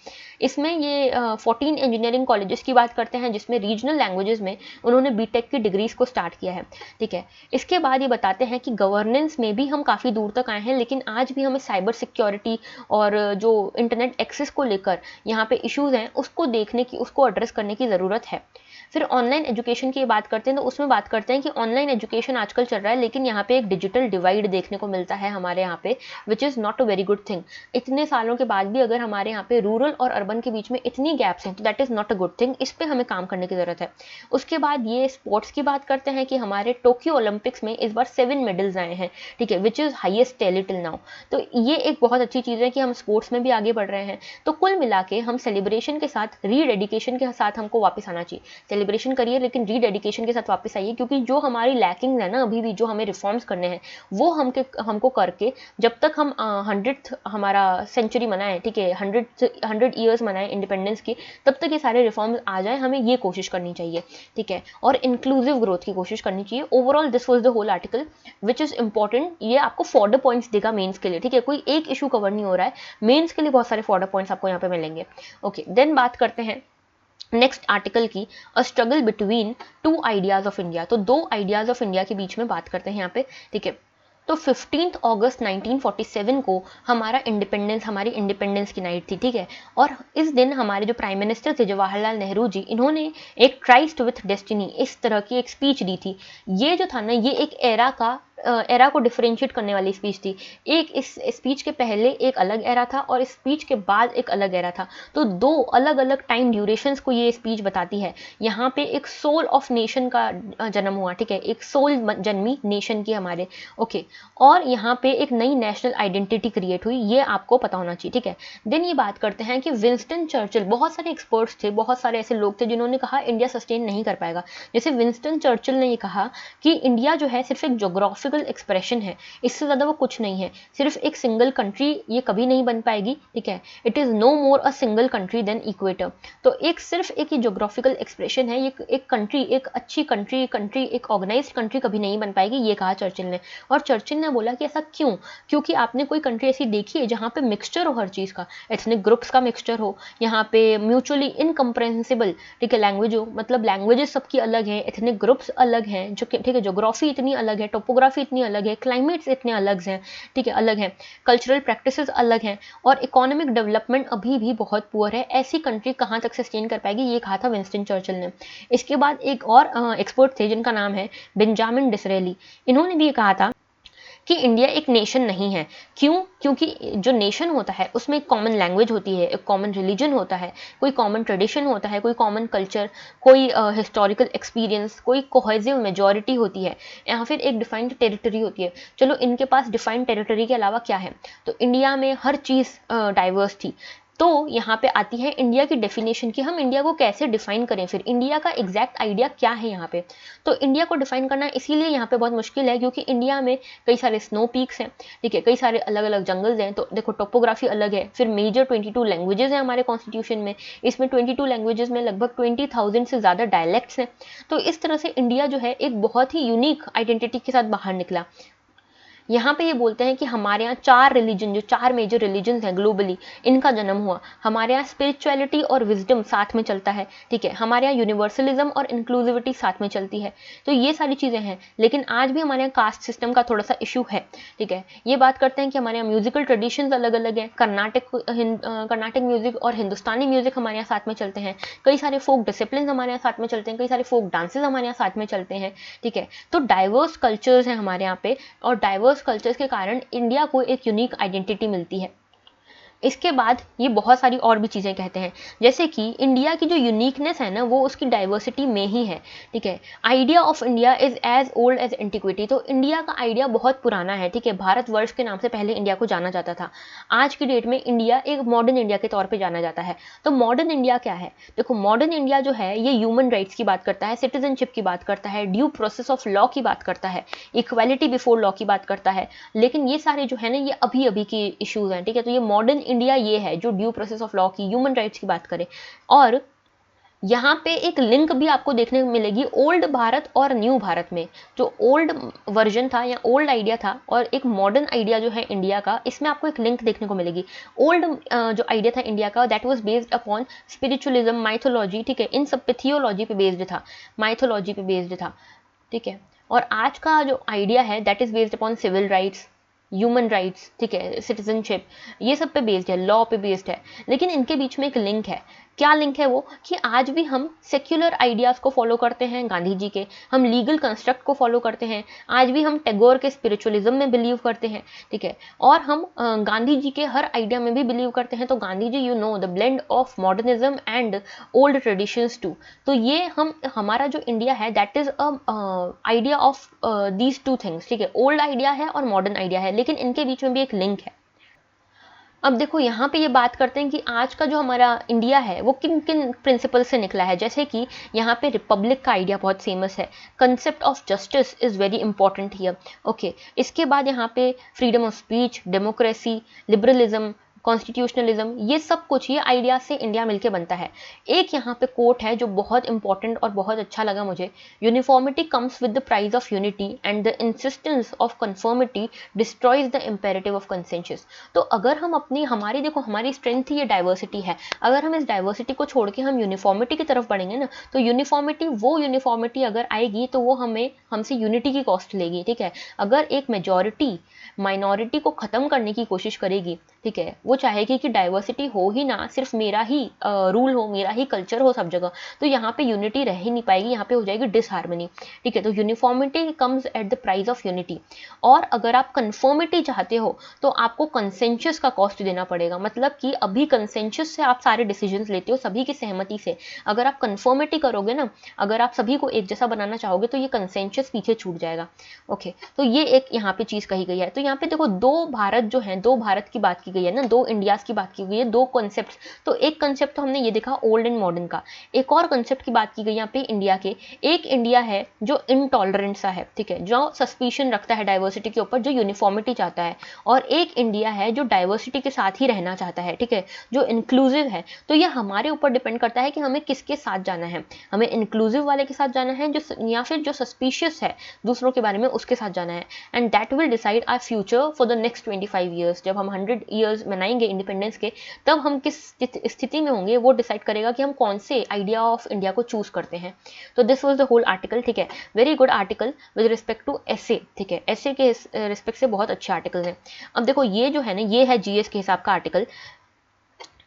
इसमें ये 14 इंजीनियरिंग कॉलेजेस की बात करते हैं जिसमें रीजनल लैंग्वेजेस में उन्होंने बीटेक की डिग्रीज को स्टार्ट किया है, ठीक है। इसके बाद ये बताते हैं कि गवर्नेंस में भी हम काफ़ी दूर तक आए हैं, लेकिन आज भी हमें साइबर सिक्योरिटी और जो इंटरनेट एक्सेस को लेकर यहाँ पे इश्यूज हैं उसको देखने की, उसको एड्रेस करने की ज़रूरत है। फिर ऑनलाइन एजुकेशन की बात करते हैं तो उसमें बात करते हैं कि ऑनलाइन एजुकेशन आजकल चल रहा है, लेकिन यहाँ पे एक डिजिटल डिवाइड देखने को मिलता है हमारे यहाँ पे, which is not a very good thing. इतने सालों के बाद भी अगर हमारे यहाँ पे रूरल और अर्बन के बीच में इतनी गैप्स हैं तो that is not a good thing, इस पर हमें काम करने की ज़रूरत है। उसके बाद ये स्पोर्ट्स की बात करते हैं कि हमारे टोक्यो ओलंपिक्स में इस बार 7 मेडल्स आए हैं, ठीक है, which is highest tally till now. तो ये एक बहुत अच्छी चीज़ है कि हम स्पोर्ट्स में भी आगे बढ़ रहे हैं। तो कुल मिला के हम सेलिब्रेशन के साथ रीडेडिकेशन के साथ हमको वापस आना चाहिए। सेलिब्रेशन करिए लेकिन रीडेडिकेशन के साथ वापस आइए, क्योंकि जो हमारी लैकिंग है ना अभी भी, जो हमें रिफॉर्म्स करने हैं वो हमको करके जब तक हम 100th हमारा सेंचुरी मनाएं, ठीक है, 100 ईयर्स मनाएं इंडिपेंडेंस की, तब तक ये सारे रिफॉर्म्स आ जाए, हमें ये कोशिश करनी चाहिए, ठीक है, और इंक्लूसिव ग्रोथ की कोशिश करनी चाहिए। Overall this was the whole article which is important. ये आपको फॉर्डर पॉइंट्स देगा मेंस के लिए, ठीक है, कोई एक इशू कवर नहीं हो रहा है, मेंस के लिए बहुत सारे फॉर्डर पॉइंट्स आपको यहाँ पे मिलेंगे। ओके, देन बात करते हैं नेक्स्ट आर्टिकल की, अ struggle between two ideas of India. तो दो आइडियाज ऑफ इंडिया के बीच में बात करते हैं यहाँ पे, ठीक है। तो 15 अगस्त 1947 को हमारी इंडिपेंडेंस की नाइट थी, ठीक है, और इस दिन हमारे जो प्राइम मिनिस्टर थे जवाहरलाल नेहरू जी, इन्होंने एक ट्राइस्ट विथ डेस्टिनी इस तरह की एक स्पीच दी थी। ये जो था ना, ये एक एरा को डिफरेंशिएट करने वाली स्पीच थी। एक इस स्पीच के पहले एक अलग एरा था और इस स्पीच के बाद एक अलग एरा था। तो दो अलग अलग टाइम ड्यूरेशंस को ये स्पीच बताती है। यहाँ पे एक सोल ऑफ नेशन का जन्म हुआ, ठीक है, एक सोल जन्मी नेशन की हमारे, ओके, और यहाँ पे एक नई नेशनल आइडेंटिटी क्रिएट हुई, ये आपको पता होना चाहिए, ठीक है। देन ये बात करते हैं कि विंस्टन चर्चिल, बहुत सारे एक्सपर्ट्स थे, बहुत सारे ऐसे लोग थे जिन्होंने कहा इंडिया सस्टेन नहीं कर पाएगा। जैसे विंस्टन चर्चिल ने ये कहा कि इंडिया जो है सिर्फ एक जोग्राफिकल एक्सप्रेशन है, इससे ज़्यादा वो कुछ नहीं है, सिर्फ एक सिंगल कंट्री ये कभी नहीं बन पाएगी, ठीक है, it is no more a single country then equator. तो एक सिर्फ एक जोग्राफिकल एक्सप्रेशन है, ये एक कंट्री, एक अच्छी कंट्री एक ऑर्गेनाइज्ड कंट्री कभी नहीं बन पाएगी, ये कहा चर्चिल ने। और चर्चिल ने बोला कि ऐसा क्यों, क्योंकि आपने कोई कंट्री ऐसी देखी है जहाँ पे मिक्सचर हो हर चीज़ का, एथनिक ग्रुप्स का मिक्सचर हो, यहाँ पे म्यूचुअली इनकम्प्रेहेंसिबल, ठीक है, लैंग्वेज हो, मतलब लैंग्वेजेस सबकी अलग हैं, एथनिक ग्रुप्स अलग हैं, जो ठीक है, जोग्राफी इतनी अलग है, टोपोग्राफी इतनी अलग है, क्लाइमेट्स इतने अलग हैं, ठीक है, अलग हैं, कल्चरल प्रैक्टिसेस अलग हैं, और इकोनॉमिक डेवलपमेंट अभी भी बहुत पुअर है। ऐसी कंट्री कहाँ तक सस्टेन कर पाएगी, ये कहा था विंस्टन चर्चिल ने। इसके बाद एक और एक्सपर्ट थे जिनका नाम है बेंजामिन डिसरेली, इन्होंने भी ये कहा था कि इंडिया एक नेशन नहीं है। क्यों? क्योंकि जो नेशन होता है उसमें एक कॉमन लैंग्वेज होती है, एक कॉमन रिलीजन होता है, कोई कॉमन ट्रेडिशन होता है, कोई कॉमन कल्चर, कोई हिस्टोरिकल एक्सपीरियंस, कोई कोहेसिव मेजॉरिटी होती है, या फिर एक डिफाइंड टेरिटरी होती है। चलो, इनके पास डिफाइंड टेरिटरी के अलावा क्या है? तो इंडिया में हर चीज़ डाइवर्स थी। तो यहाँ पे आती है इंडिया की डेफिनेशन कि हम इंडिया को कैसे डिफाइन करें, फिर इंडिया का एग्जैक्ट आइडिया क्या है यहाँ पे। तो इंडिया को डिफाइन करना इसीलिए यहाँ पे बहुत मुश्किल है, क्योंकि इंडिया में कई सारे स्नो पीक्स हैं, ठीक है, कई सारे अलग अलग जंगल्स हैं, तो देखो टोपोग्राफी अलग है, फिर मेजर 22 लैंग्वेजेस हैं हमारे कॉन्स्टिट्यूशन में, इसमें 22 लैंग्वेजेस में लगभग 20,000 से ज़्यादा डायलैक्ट्स हैं। तो इस तरह से इंडिया जो है एक बहुत ही यूनिक आइडेंटिटी के साथ बाहर निकला। यहाँ पे ये बोलते हैं कि हमारे यहाँ 4 रिलीजन, जो 4 मेजर रिलीजन हैं ग्लोबली, इनका जन्म हुआ। हमारे यहाँ स्पिरिचुअलिटी और विजडम साथ में चलता है, ठीक है, हमारे यहाँ यूनिवर्सलिज्म और इंक्लूसिविटी साथ में चलती है। तो ये सारी चीज़ें हैं, लेकिन आज भी हमारे यहाँ कास्ट सिस्टम का थोड़ा सा इशू है, ठीक है। ये बात करते हैं कि हमारे यहाँ म्यूजिकल ट्रेडिशंस अलग अलग हैं, कर्नाटक म्यूजिक और हिंदुस्तानी म्यूजिक हमारे यहाँ साथ में चलते हैं, कई सारे फोक डिसिप्लिन हमारे यहाँ साथ में चलते हैं, कई सारे फोक डांसेज हमारे यहाँ साथ में चलते हैं, ठीक है। तो डाइवर्स कल्चर्स हैं हमारे यहाँ पे, और डाइवर्स कल्चर्स के कारण इंडिया को एक यूनिक आइडेंटिटी मिलती है। इसके बाद ये बहुत सारी और भी चीज़ें कहते हैं, जैसे कि इंडिया की जो यूनिकनेस है ना वो उसकी डाइवर्सिटी में ही है, ठीक है। Idea of India is as old as antiquity. तो इंडिया का आइडिया बहुत पुराना है, ठीक है, भारतवर्ष के नाम से पहले इंडिया को जाना जाता था। आज की डेट में इंडिया एक मॉडर्न इंडिया के तौर पर जाना जाता है। तो मॉडर्न इंडिया क्या है? देखो, मॉडर्न इंडिया जो है ये ह्यूमन राइट्स की बात करता है, सिटीजनशिप की बात करता है, ड्यू प्रोसेस ऑफ लॉ की बात करता है, इक्वालिटी बिफोर लॉ की बात करता है। लेकिन ये सारे जो है ना, ये अभी अभी की इशूज़ हैं, ठीक है। तो ये मॉडर्न इंडिया ये है जो ड्यू प्रोसेस ऑफ लॉ की, ह्यूमन राइट्स की बात करे। और यहाँ पे एक लिंक भी आपको देखने को मिलेगी ओल्ड भारत और न्यू भारत में। जो ओल्ड वर्जन था या ओल्ड आइडिया था और एक मॉडर्न आइडिया जो है इंडिया का, इसमें आपको एक लिंक देखने को मिलेगी। ओल्ड जो आइडिया था इंडिया का, that was based upon spiritualism, mythology, ठीक है, इन सब पे थियोलॉजी पे बेस्ड था, माइथोलॉजी पे बेस्ड था, ठीक है। और आज का जो आइडिया है that is based upon civil rights, human rights, ठीक है, सिटीजनशिप, ये सब पे बेस्ड है, लॉ पे बेस्ड है। लेकिन इनके बीच में एक लिंक है, क्या लिंक है वो, कि आज भी हम सेक्युलर आइडियाज़ को फॉलो करते हैं गांधी जी के, हम लीगल कंस्ट्रक्ट को फॉलो करते हैं, आज भी हम टैगोर के स्पिरिचुअलिज्म में बिलीव करते हैं, ठीक है, और हम गांधी जी के हर आइडिया में भी बिलीव करते हैं। तो Gandhi ji, you know, the blend of modernism and old traditions too. तो ये हमारा जो इंडिया है that is a idea of these two things, ठीक है, ओल्ड आइडिया है और मॉडर्न आइडिया है, लेकिन इनके बीच में भी एक लिंक है। अब देखो यहाँ पे ये बात करते हैं कि आज का जो हमारा इंडिया है वो किन किन प्रिंसिपल से निकला है। जैसे कि यहाँ पे रिपब्लिक का आइडिया बहुत फेमस है, concept of justice is very important here, okay. इसके बाद यहाँ पे freedom of speech, democracy, liberalism, constitutionalism, ये सब कुछ ये आइडिया से इंडिया मिलके बनता है। एक यहाँ पे कोट है जो बहुत इंपॉर्टेंट और बहुत अच्छा लगा मुझे, uniformity comes with the price of unity and the insistence of conformity destroys the imperative of consensus. तो अगर हम अपनी हमारी देखो हमारी स्ट्रेंथ ही ये डाइवर्सिटी है, अगर हम इस डाइवर्सिटी को छोड़ के हम यूनिफॉर्मिटी की तरफ बढ़ेंगे ना, तो यूनिफॉर्मिटी अगर आएगी तो वो हमसे यूनिटी की कॉस्ट लेगी, ठीक है। अगर एक मेजॉरिटी माइनॉरिटी को खत्म करने की कोशिश करेगी, ठीक है, वो चाहेगी कि डाइवर्सिटी हो ही ना, सिर्फ मेरा ही रूल हो, मेरा ही कल्चर हो सब जगह, तो यहाँ पे यूनिटी रह ही नहीं पाएगी, यहाँ पे हो जाएगी डिसहार्मनी, ठीक है। तो uniformity comes at the price of unity. और अगर आप कन्फर्मिटी चाहते हो तो आपको कंसेंसस का कॉस्ट देना पड़ेगा, मतलब कि अभी कंसेंसस से आप सारे डिसीजंस लेते हो सभी की सहमति से, अगर आप कन्फर्मिटी करोगे ना, अगर आप सभी को एक जैसा बनाना चाहोगे तो ये कंसेंसस पीछे छूट जाएगा, ओके। तो ये एक यहाँ पे चीज कही गई है। तो यहाँ पे देखो दो भारत जो है, दो भारत की बात की गई है ना, दो इंडियाज की बात की गई है, दो कॉन्सेप्ट। तो एक कॉन्सेप्ट तो हमने ये देखा ओल्ड एंड मॉडर्न का, एक और कॉन्सेप्ट की बात की गई यहाँ पे इंडिया के। एक इंडिया है जो इनटॉलरेंट सा है, ठीक है, जो सस्पिशन रखता है डाइवर्सिटी के ऊपर, जो यूनिफॉर्मिटी चाहता है, और एक इंडिया है जो डाइवर्सिटी के साथ ही रहना चाहता है, ठीक है, जो इंक्लूसिव है। तो ये हमारे ऊपर डिपेंड करता है कि हमें किसके साथ जाना है, हमें इंक्लूसिव वाले के साथ जाना है जो, या फिर जो सस्पिशियस है दूसरों के बारे में उसके साथ जाना है। And that will decide our future for the next 25 years. जब हम 100 ईयर्स मनाएंगे इंडिपेंडेंस के, तब हम किस स्थिति में होंगे वो डिसाइड करेगा कि हम कौन से आइडिया ऑफ इंडिया को चूज करते हैं। तो this was the whole article, ठीक है, very good article with respect to essay, ठीक है, एसे के रिस्पेक्ट से बहुत अच्छे आर्टिकल हैं। अब देखो ये जो है ना, ये है जीएस के हिसाब का आर्टिकल।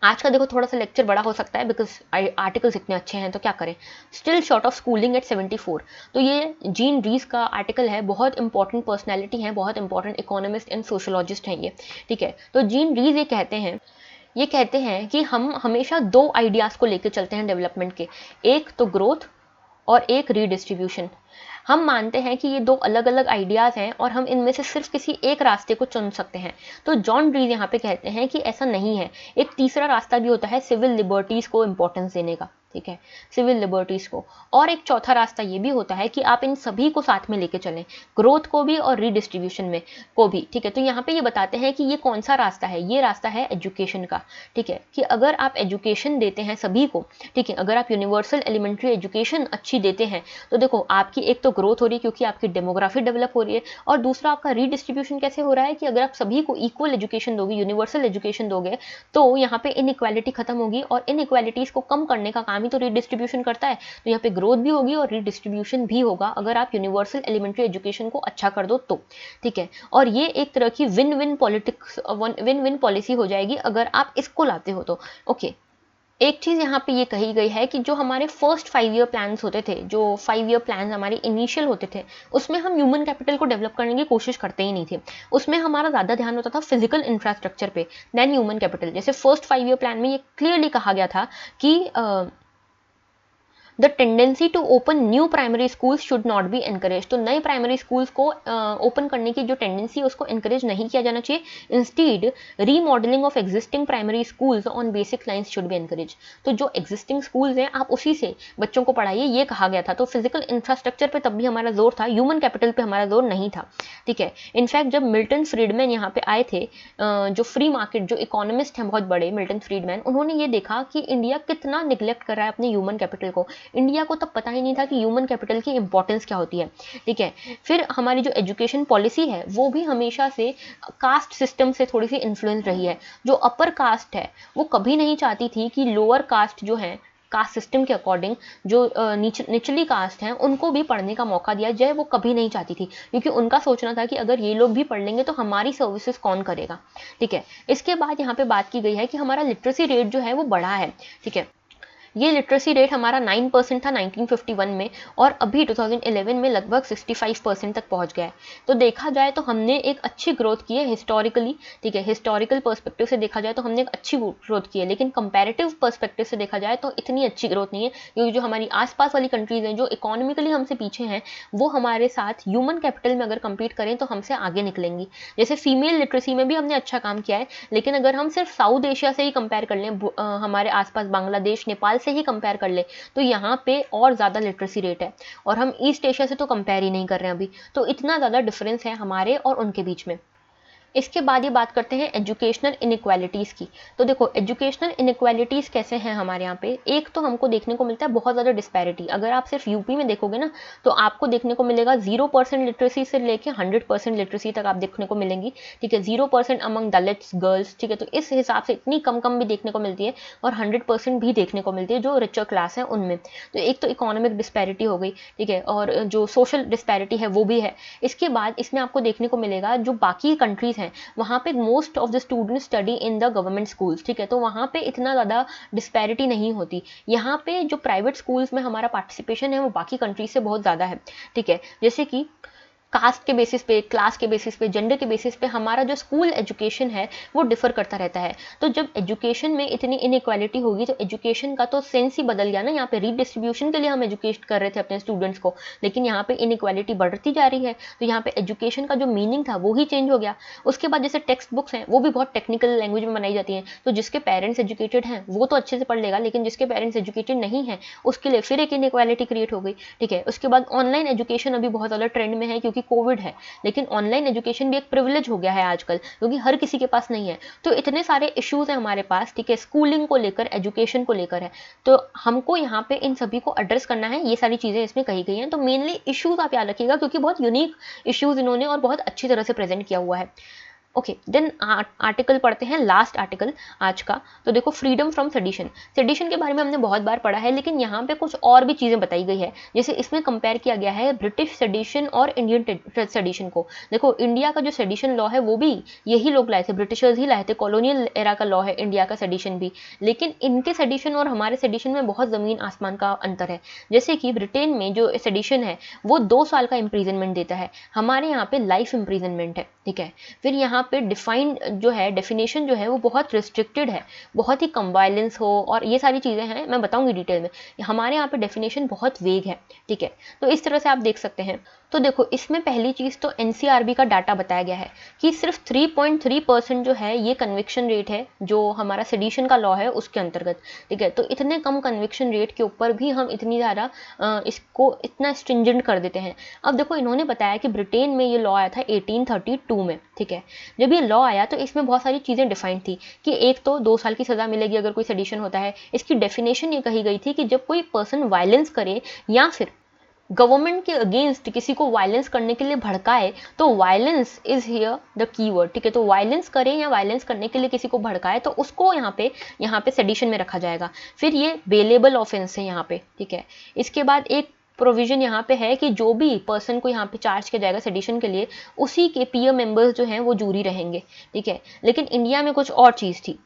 आज का देखो थोड़ा सा लेक्चर बड़ा हो सकता है बिकॉज आर्टिकल्स इतने अच्छे हैं, तो क्या करें, still short of schooling at 74। तो ये जीन रीस का आर्टिकल है, बहुत इंपॉर्टेंट पर्सनैलिटी है, बहुत इंपॉर्टेंट इकोनॉमिस्ट एंड सोशोलॉजिस्ट हैं ये, ठीक है। तो जीन रीस ये कहते हैं कि हम हमेशा दो आइडियाज़ को लेकर चलते हैं डेवलपमेंट के, एक तो ग्रोथ और एक रीडिस्ट्रीब्यूशन। हम मानते हैं कि ये दो अलग अलग आइडियाज़ हैं और हम इनमें से सिर्फ किसी एक रास्ते को चुन सकते हैं। तो जॉन रीज यहाँ पे कहते हैं कि ऐसा नहीं है, एक तीसरा रास्ता भी होता है सिविल लिबर्टीज़ को इंपॉर्टेंस देने का, ठीक है, सिविल लिबर्टीज़ को। और एक चौथा रास्ता ये भी होता है कि आप इन सभी को साथ में लेके चलें, ग्रोथ को भी और रीडिस्ट्रीब्यूशन में को भी, ठीक है। तो यहाँ पे ये बताते हैं कि ये कौन सा रास्ता है, ये रास्ता है एजुकेशन का, ठीक है, कि अगर आप एजुकेशन देते हैं सभी को, ठीक है, अगर आप यूनिवर्सल एलिमेंट्री एजुकेशन अच्छी देते हैं, तो देखो आपकी एक तो ग्रोथ हो रही है क्योंकि आपकी डेमोग्राफी डेवलप हो रही है, और दूसरा आपका रीडिस्ट्रीब्यूशन कैसे हो रहा है कि अगर आप सभी को इक्वल एजुकेशन दोगे, यूनिवर्सल एजुकेशन दोगे, तो यहाँ पे इनइक्वालिटी खत्म होगी, और इनइक्वालिटीज को कम करने का काम ही तो रीडिस्ट्रीब्यूशन करता है। तो यहाँ पे ग्रोथ भी होगी और रीडिस्ट्रीब्यूशन भी होगा अगर आप यूनिवर्सल एलिमेंट्री एजुकेशन को अच्छा कर दो तो, ठीक है। और ये एक तरह की विन विन पॉलिसी हो जाएगी अगर आप इसको लाते हो तो, ओके। एक चीज़ यहाँ पे ये कही गई है कि जो हमारे फर्स्ट 5 ईयर प्लान्स होते थे, जो 5 ईयर प्लान्स हमारे इनिशियल होते थे, उसमें हम ह्यूमन कैपिटल को डेवलप करने की कोशिश करते ही नहीं थे। उसमें हमारा ज़्यादा ध्यान होता था फिजिकल इंफ्रास्ट्रक्चर पे देन ह्यूमन कैपिटल। जैसे फर्स्ट 5 ईयर प्लान में ये क्लियरली कहा गया था कि the tendency to open new primary schools should not be encourage. तो नए प्राइमरी स्कूल्स को ओपन करने की जो टेंडेंसी है उसको एनकरेज नहीं किया जाना चाहिए। Instead remodelling of existing primary schools on basic lines should be encourage. तो जो एग्जिस्टिंग स्कूल्स हैं आप उसी से बच्चों को पढ़ाइए, ये कहा गया था। तो फिजिकल इंफ्रास्ट्रक्चर पे तब भी हमारा जोर था, ह्यूमन कैपिटल पे हमारा जोर नहीं था, ठीक है। इनफैक्ट जब मिल्टन फ्रीडमैन यहाँ पे आए थे, जो फ्री मार्केट जो इकोनॉमिस्ट हैं बहुत बड़े, मिल्टन फ्रीडमैन, उन्होंने ये देखा कि इंडिया कितना निगलेक्ट कर रहा है अपने ह्यूमन कैपिटल को। इंडिया को तब पता ही नहीं था कि ह्यूमन कैपिटल की इंपॉर्टेंस क्या होती है, ठीक है। फिर हमारी जो एजुकेशन पॉलिसी है वो भी हमेशा से कास्ट सिस्टम से थोड़ी सी इन्फ्लुएंस रही है। जो अपर कास्ट है वो कभी नहीं चाहती थी कि लोअर कास्ट जो है, कास्ट सिस्टम के अकॉर्डिंग जो निचली कास्ट हैं उनको भी पढ़ने का मौका दिया जाए, वो कभी नहीं चाहती थी, क्योंकि उनका सोचना था कि अगर ये लोग भी पढ़ लेंगे तो हमारी सर्विसेज कौन करेगा, ठीक है। इसके बाद यहाँ पे बात की गई है कि हमारा लिटरेसी रेट जो है वो बढ़ा है, ठीक है। ये लिटरेसी रेट हमारा 9% था 1951 में, और अभी 2011 में लगभग 65% तक पहुंच गया है। तो देखा जाए तो हमने एक अच्छी ग्रोथ की है हिस्टोरिकली, ठीक है, हिस्टोरिकल पर्सपेक्टिव से देखा जाए तो हमने एक अच्छी ग्रोथ की है, लेकिन कंपैरेटिव पर्सपेक्टिव से देखा जाए तो इतनी अच्छी ग्रोथ नहीं है, क्योंकि जो हमारी आसपास वाली कंट्रीज हैं जो इकोनॉमिकली हमसे पीछे हैं, वो हमारे साथ ह्यूमन कैपिटल में अगर कंपीट करें तो हमसे आगे निकलेंगी। जैसे फीमेल लिटरेसी में भी हमने अच्छा काम किया है, लेकिन अगर हम सिर्फ साउथ एशिया से ही कंपेयर कर लें, हमारे आसपास बांग्लादेश नेपाल से ही कंपेयर कर लें, तो यहाँ पे और ज़्यादा लिटरेसी रेट है, और हम ईस्ट एशिया से तो कंपेयर ही नहीं कर रहे हैं अभी। तो इतना ज़्यादा डिफरेंस है हमारे और उनके बीच में। इसके बाद ये बात करते हैं एजुकेशनल इनइक्वालिटीज़ की। तो देखो एजुकेशनल इनइक्वालिटीज़ कैसे हैं हमारे यहाँ पे। एक तो हमको देखने को मिलता है बहुत ज़्यादा डिस्पैरिटी। अगर आप सिर्फ यूपी में देखोगे ना, तो आपको देखने को मिलेगा 0% लिटरेसी से लेके 100% लिटरेसी तक आप देखने को मिलेंगी, ठीक है। 0% अमंग दलित्स गर्ल्स, ठीक है। तो इस हिसाब से इतनी कम कम भी देखने को मिलती है, और 100% भी देखने को मिलती है जो रिचर क्लास है उनमें। तो एक तो इकोनॉमिक डिस्पैरिटी हो गई, ठीक है, और जो सोशल डिस्पैरिटी है वो भी है। इसके बाद इसमें आपको देखने को मिलेगा जो बाकी कंट्रीज़ हैं वहाँ पे most of the students study in the government schools, ठीक है। तो वहाँ पे इतना ज़्यादा डिस्पैरिटी नहीं होती। यहाँ पे जो प्राइवेट स्कूल्स में हमारा पार्टिसिपेशन है वो बाकी कंट्रीज से बहुत ज़्यादा है, ठीक है। जैसे कि कास्ट के बेसिस पे, क्लास के बेसिस पे, जेंडर के बेसिस पे हमारा जो स्कूल एजुकेशन है वो डिफर करता रहता है। तो जब एजुकेशन में इतनी इनइक्वालिटी होगी तो एजुकेशन का तो सेंस ही बदल गया ना। यहाँ पे रीडिस्ट्रीब्यूशन के लिए हम एजुकेट कर रहे थे अपने स्टूडेंट्स को, लेकिन यहाँ पे इनइक्वालिटी बढ़ती जा रही है, तो यहाँ पे एजुकेशन का जो मीनिंग था वो ही चेंज हो गया। उसके बाद जैसे टेक्स्ट बुक्स हैं वो भी बहुत टेक्निकल लैंग्वेज में बनाई जाती हैं, तो जिसके पेरेंट्स एजुकेटेड हैं वो तो अच्छे से पढ़ लेगा, लेकिन जिसके पेरेंट्स एजुकेटेड नहीं है उसके लिए फिर एक इनइक्वालिटी क्रिएट हो गई, ठीक है। उसके बाद ऑनलाइन एजुकेशन अभी बहुत ज़्यादा ट्रेंड में है क्योंकि कोविड है, लेकिन ऑनलाइन एजुकेशन भी एक प्रिविलेज हो गया है आजकल, क्योंकि हर किसी के पास नहीं है। तो इतने सारे इश्यूज हैं हमारे पास, ठीक है, स्कूलिंग को लेकर, एजुकेशन को लेकर है। तो हमको यहाँ पे इन सभी को एड्रेस करना है, ये सारी चीज़ें इसमें कही गई हैं। तो मेनली इश्यूज आप याद रखिएगा, क्योंकि बहुत यूनिक इश्यूज इन्होंने और बहुत अच्छी तरह से प्रेजेंट किया हुआ है। ओके, देन आर्टिकल पढ़ते हैं, लास्ट आर्टिकल आज का। तो देखो फ्रीडम फ्रॉम सेडिशन। सेडिशन के बारे में हमने बहुत बार पढ़ा है, लेकिन यहाँ पे कुछ और भी चीज़ें बताई गई है। जैसे इसमें कंपेयर किया गया है ब्रिटिश सेडिशन और इंडियन सेडिशन को। देखो इंडिया का जो सेडिशन लॉ है वो भी यही लोग लाए थे, ब्रिटिशर्स ही लाए थे, कॉलोनियल एरा का लॉ है इंडिया का सेडिशन भी। लेकिन इनके सेडिशन और हमारे सेडिशन में बहुत ज़मीन आसमान का अंतर है। जैसे कि ब्रिटेन में जो सेडिशन है वो 2 साल का इम्प्रीजनमेंट देता है, हमारे यहाँ पे लाइफ इम्प्रीजनमेंट है, ठीक है। फिर यहाँ पे डिफाइंड जो है, डेफिनेशन जो है वो बहुत रिस्ट्रिक्टेड है, बहुत ही कम वायलेंस हो और ये सारी चीज़ें हैं, मैं बताऊंगी डिटेल में। हमारे यहाँ पे डेफिनेशन बहुत वेग है, ठीक है। तो इस तरह से आप देख सकते हैं। तो देखो इसमें पहली चीज़ तो एनसीआरबी का डाटा बताया गया है कि सिर्फ 3.3% जो है ये कन्विक्शन रेट है जो हमारा सेडिशन का लॉ है उसके अंतर्गत, ठीक है। तो इतने कम कन्विक्शन रेट के ऊपर भी हम इतनी ज़्यादा इसको इतना स्ट्रिंजेंट कर देते हैं। अब देखो इन्होंने बताया कि ब्रिटेन में ये लॉ आया था 1832 में, ठीक है। जब ये लॉ आया तो इसमें बहुत सारी चीज़ें डिफाइंड थी कि एक तो 2 साल की सज़ा मिलेगी अगर कोई सेडिशन होता है। इसकी डेफिनेशन ये कही गई थी कि जब कोई पर्सन वायलेंस करे या फिर गवर्नमेंट के अगेंस्ट किसी को वायलेंस करने के लिए भड़काए, तो violence is here the keyword, ठीक है। तो वायलेंस करे या वायलेंस करने के लिए किसी को भड़काए तो उसको यहाँ पे सेडिशन में रखा जाएगा। फिर ये बेलेबल ऑफेंस है यहाँ पे, ठीक है। इसके बाद एक प्रोविजन यहाँ पे है कि जो भी पर्सन को यहाँ पे चार्ज किया जाएगा सेडिशन के लिए, उसी के पीयर मेंबर्स जो हैं वो जूरी रहेंगे, ठीक है। लेकिन इंडिया में कुछ और चीज़ थी।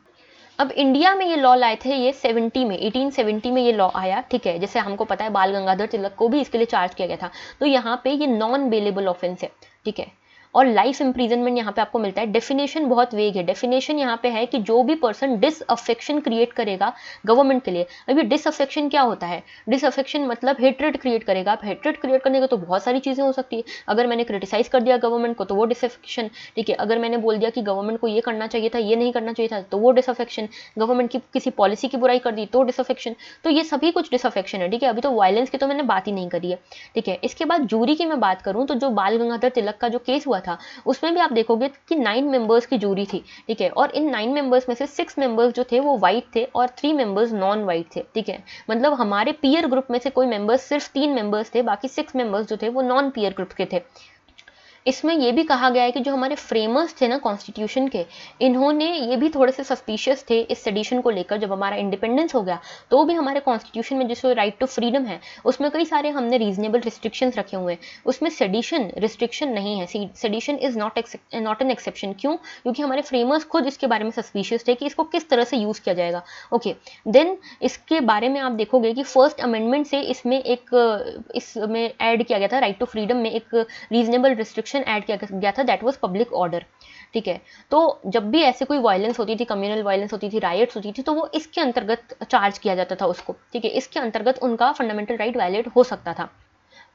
अब इंडिया में ये लॉ लाए थे ये 1870 में ये लॉ आया, ठीक है। जैसे हमको पता है बाल गंगाधर तिलक को भी इसके लिए चार्ज किया गया था। तो यहाँ पे ये नॉन बेलेबल ऑफेंस है, ठीक है। और लाइफ इम्प्रीजनमेंट यहाँ पे आपको मिलता है। डेफिनेशन बहुत वेग है। डेफिनेशन यहाँ पे है कि जो भी पर्सन डिसअफेक्शन क्रिएट करेगा गवर्नमेंट के लिए। अभी डिसअफेक्शन क्या होता है? डिसअफेक्शन मतलब हेट्रेड क्रिएट करेगा। अब हेट्रेड क्रिएट करने का तो बहुत सारी चीज़ें हो सकती है। अगर मैंने क्रिटिसाइज कर दिया गवर्नमेंट को तो वो डिसअफेक्शन, ठीक है। अगर मैंने बोल दिया कि गवर्नमेंट को ये करना चाहिए था, ये नहीं करना चाहिए था, तो वो डिसअफेक्शन। गवर्नमेंट की किसी पॉलिसी की बुराई कर दी तो डिसअफेक्शन। तो ये सभी कुछ डिसअफेक्शन है, ठीक है। अभी तो वायलेंस की तो मैंने बात ही नहीं करी है, ठीक है। इसके बाद जूरी की मैं बात करूँ तो जो बाल गंगाधर तिलक का जो केस हुआ था उसमें भी आप देखोगे कि 9 मेंबर्स की जूरी थी, ठीक है। और इन 9 मेंबर्स में से 6 मेंबर्स जो थे वो वाइट थे और 3 मेंबर्स नॉन वाइट थे, ठीक है। मतलब हमारे पीयर ग्रुप में से कोई मेंबर्स, सिर्फ 3 मेंबर्स थे, बाकी 6 मेंबर्स जो थे वो नॉन पीयर ग्रुप के थे। इसमें ये भी कहा गया है कि जो हमारे फ्रेमर्स थे ना कॉन्स्टिट्यूशन के, इन्होंने ये भी थोड़े से सस्पिशियस थे इस सेडिशन को लेकर। जब हमारा इंडिपेंडेंस हो गया तो भी हमारे कॉन्स्टिट्यूशन में जिसको राइट टू फ्रीडम है उसमें कई सारे हमने रीजनेबल रिस्ट्रिक्शंस रखे हुए हैं, उसमें सेडिशन रिस्ट्रिक्शन नहीं है। Sedition is not an exception. क्यों? क्योंकि हमारे फ्रेमर्स खुद इसके बारे में सस्पिशियस थे कि इसको किस तरह से यूज किया जाएगा। ओके, देन इसके बारे में आप देखोगे कि फर्स्ट अमेंडमेंट से इसमें ऐड किया गया था, राइट टू फ्रीडम में एक रीजनेबल रिस्ट्रिक्शन ऐड किया गया था, दैट वाज पब्लिक ऑर्डर। ठीक है, तो जब भी ऐसे कोई वायलेंस होती थी, कम्युनल वायलेंस होती थी, राइट्स होती थी, तो वो इसके अंतर्गत चार्ज किया जाता था उसको। ठीक है, इसके अंतर्गत उनका फंडामेंटल राइट वायलेट हो सकता था।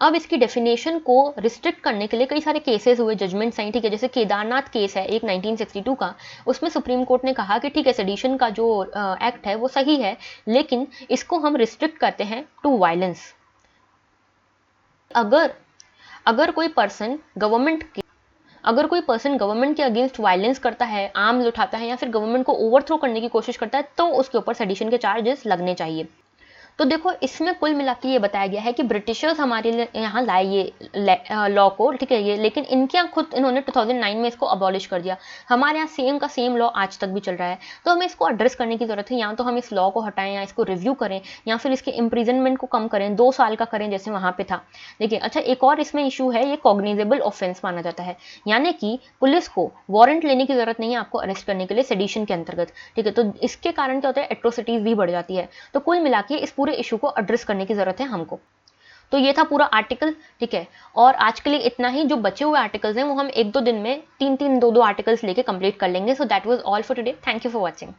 अब इसकी डेफिनेशन को रिस्ट्रिक्ट करने के लिए कई सारे केसेस हुए, जजमेंट्स आई। ठीक है, जैसे केदारनाथ केस है एक 1962 का, उसमें सुप्रीम कोर्ट ने कहा कि ठीक है, सेडिशन का जो एक्ट है वो सही है, लेकिन इसको हम रिस्ट्रिक्ट करते हैं टू वायलेंस। अगर अगर कोई पर्सन गवर्नमेंट के अगेंस्ट वायलेंस करता है, आर्म्स उठाता है या फिर गवर्नमेंट को ओवरथ्रो करने की कोशिश करता है, तो उसके ऊपर सेडिशन के चार्जेस लगने चाहिए। तो देखो, इसमें कुल मिला के ये बताया गया है कि ब्रिटिशर्स हमारे यहाँ लाए ये लॉ को। ठीक है, ये लेकिन इनके यहाँ खुद इन्होंने 2009 में इसको अबॉलिश कर दिया। हमारे यहाँ सेम का सेम लॉ आज तक भी चल रहा है, तो हमें इसको एड्रेस करने की जरूरत है। या तो हम इस लॉ को हटाएं या इसको रिव्यू करें, या फिर इसके इम्प्रिजनमेंट को कम करें, 2 साल का करें जैसे वहाँ पे था। देखिए, अच्छा, एक और इसमें इशू है, ये कॉग्निजेबल ऑफेंस माना जाता है, यानी कि पुलिस को वारंट लेने की जरूरत नहीं है आपको अरेस्ट करने के लिए सेडिशन के अंतर्गत। ठीक है, तो इसके कारण क्या होता है, एट्रोसिटीज भी बढ़ जाती है। तो कुल मिला के इस पूरे इशू को एड्रेस करने की जरूरत है हमको। तो ये था पूरा आर्टिकल। ठीक है, और आज के लिए इतना ही। जो बचे हुए आर्टिकल्स हैं वो हम 1-2 दिन में 3-3, 2-2 आर्टिकल्स लेके कंप्लीट कर लेंगे। So that was all for today. Thank you for watching.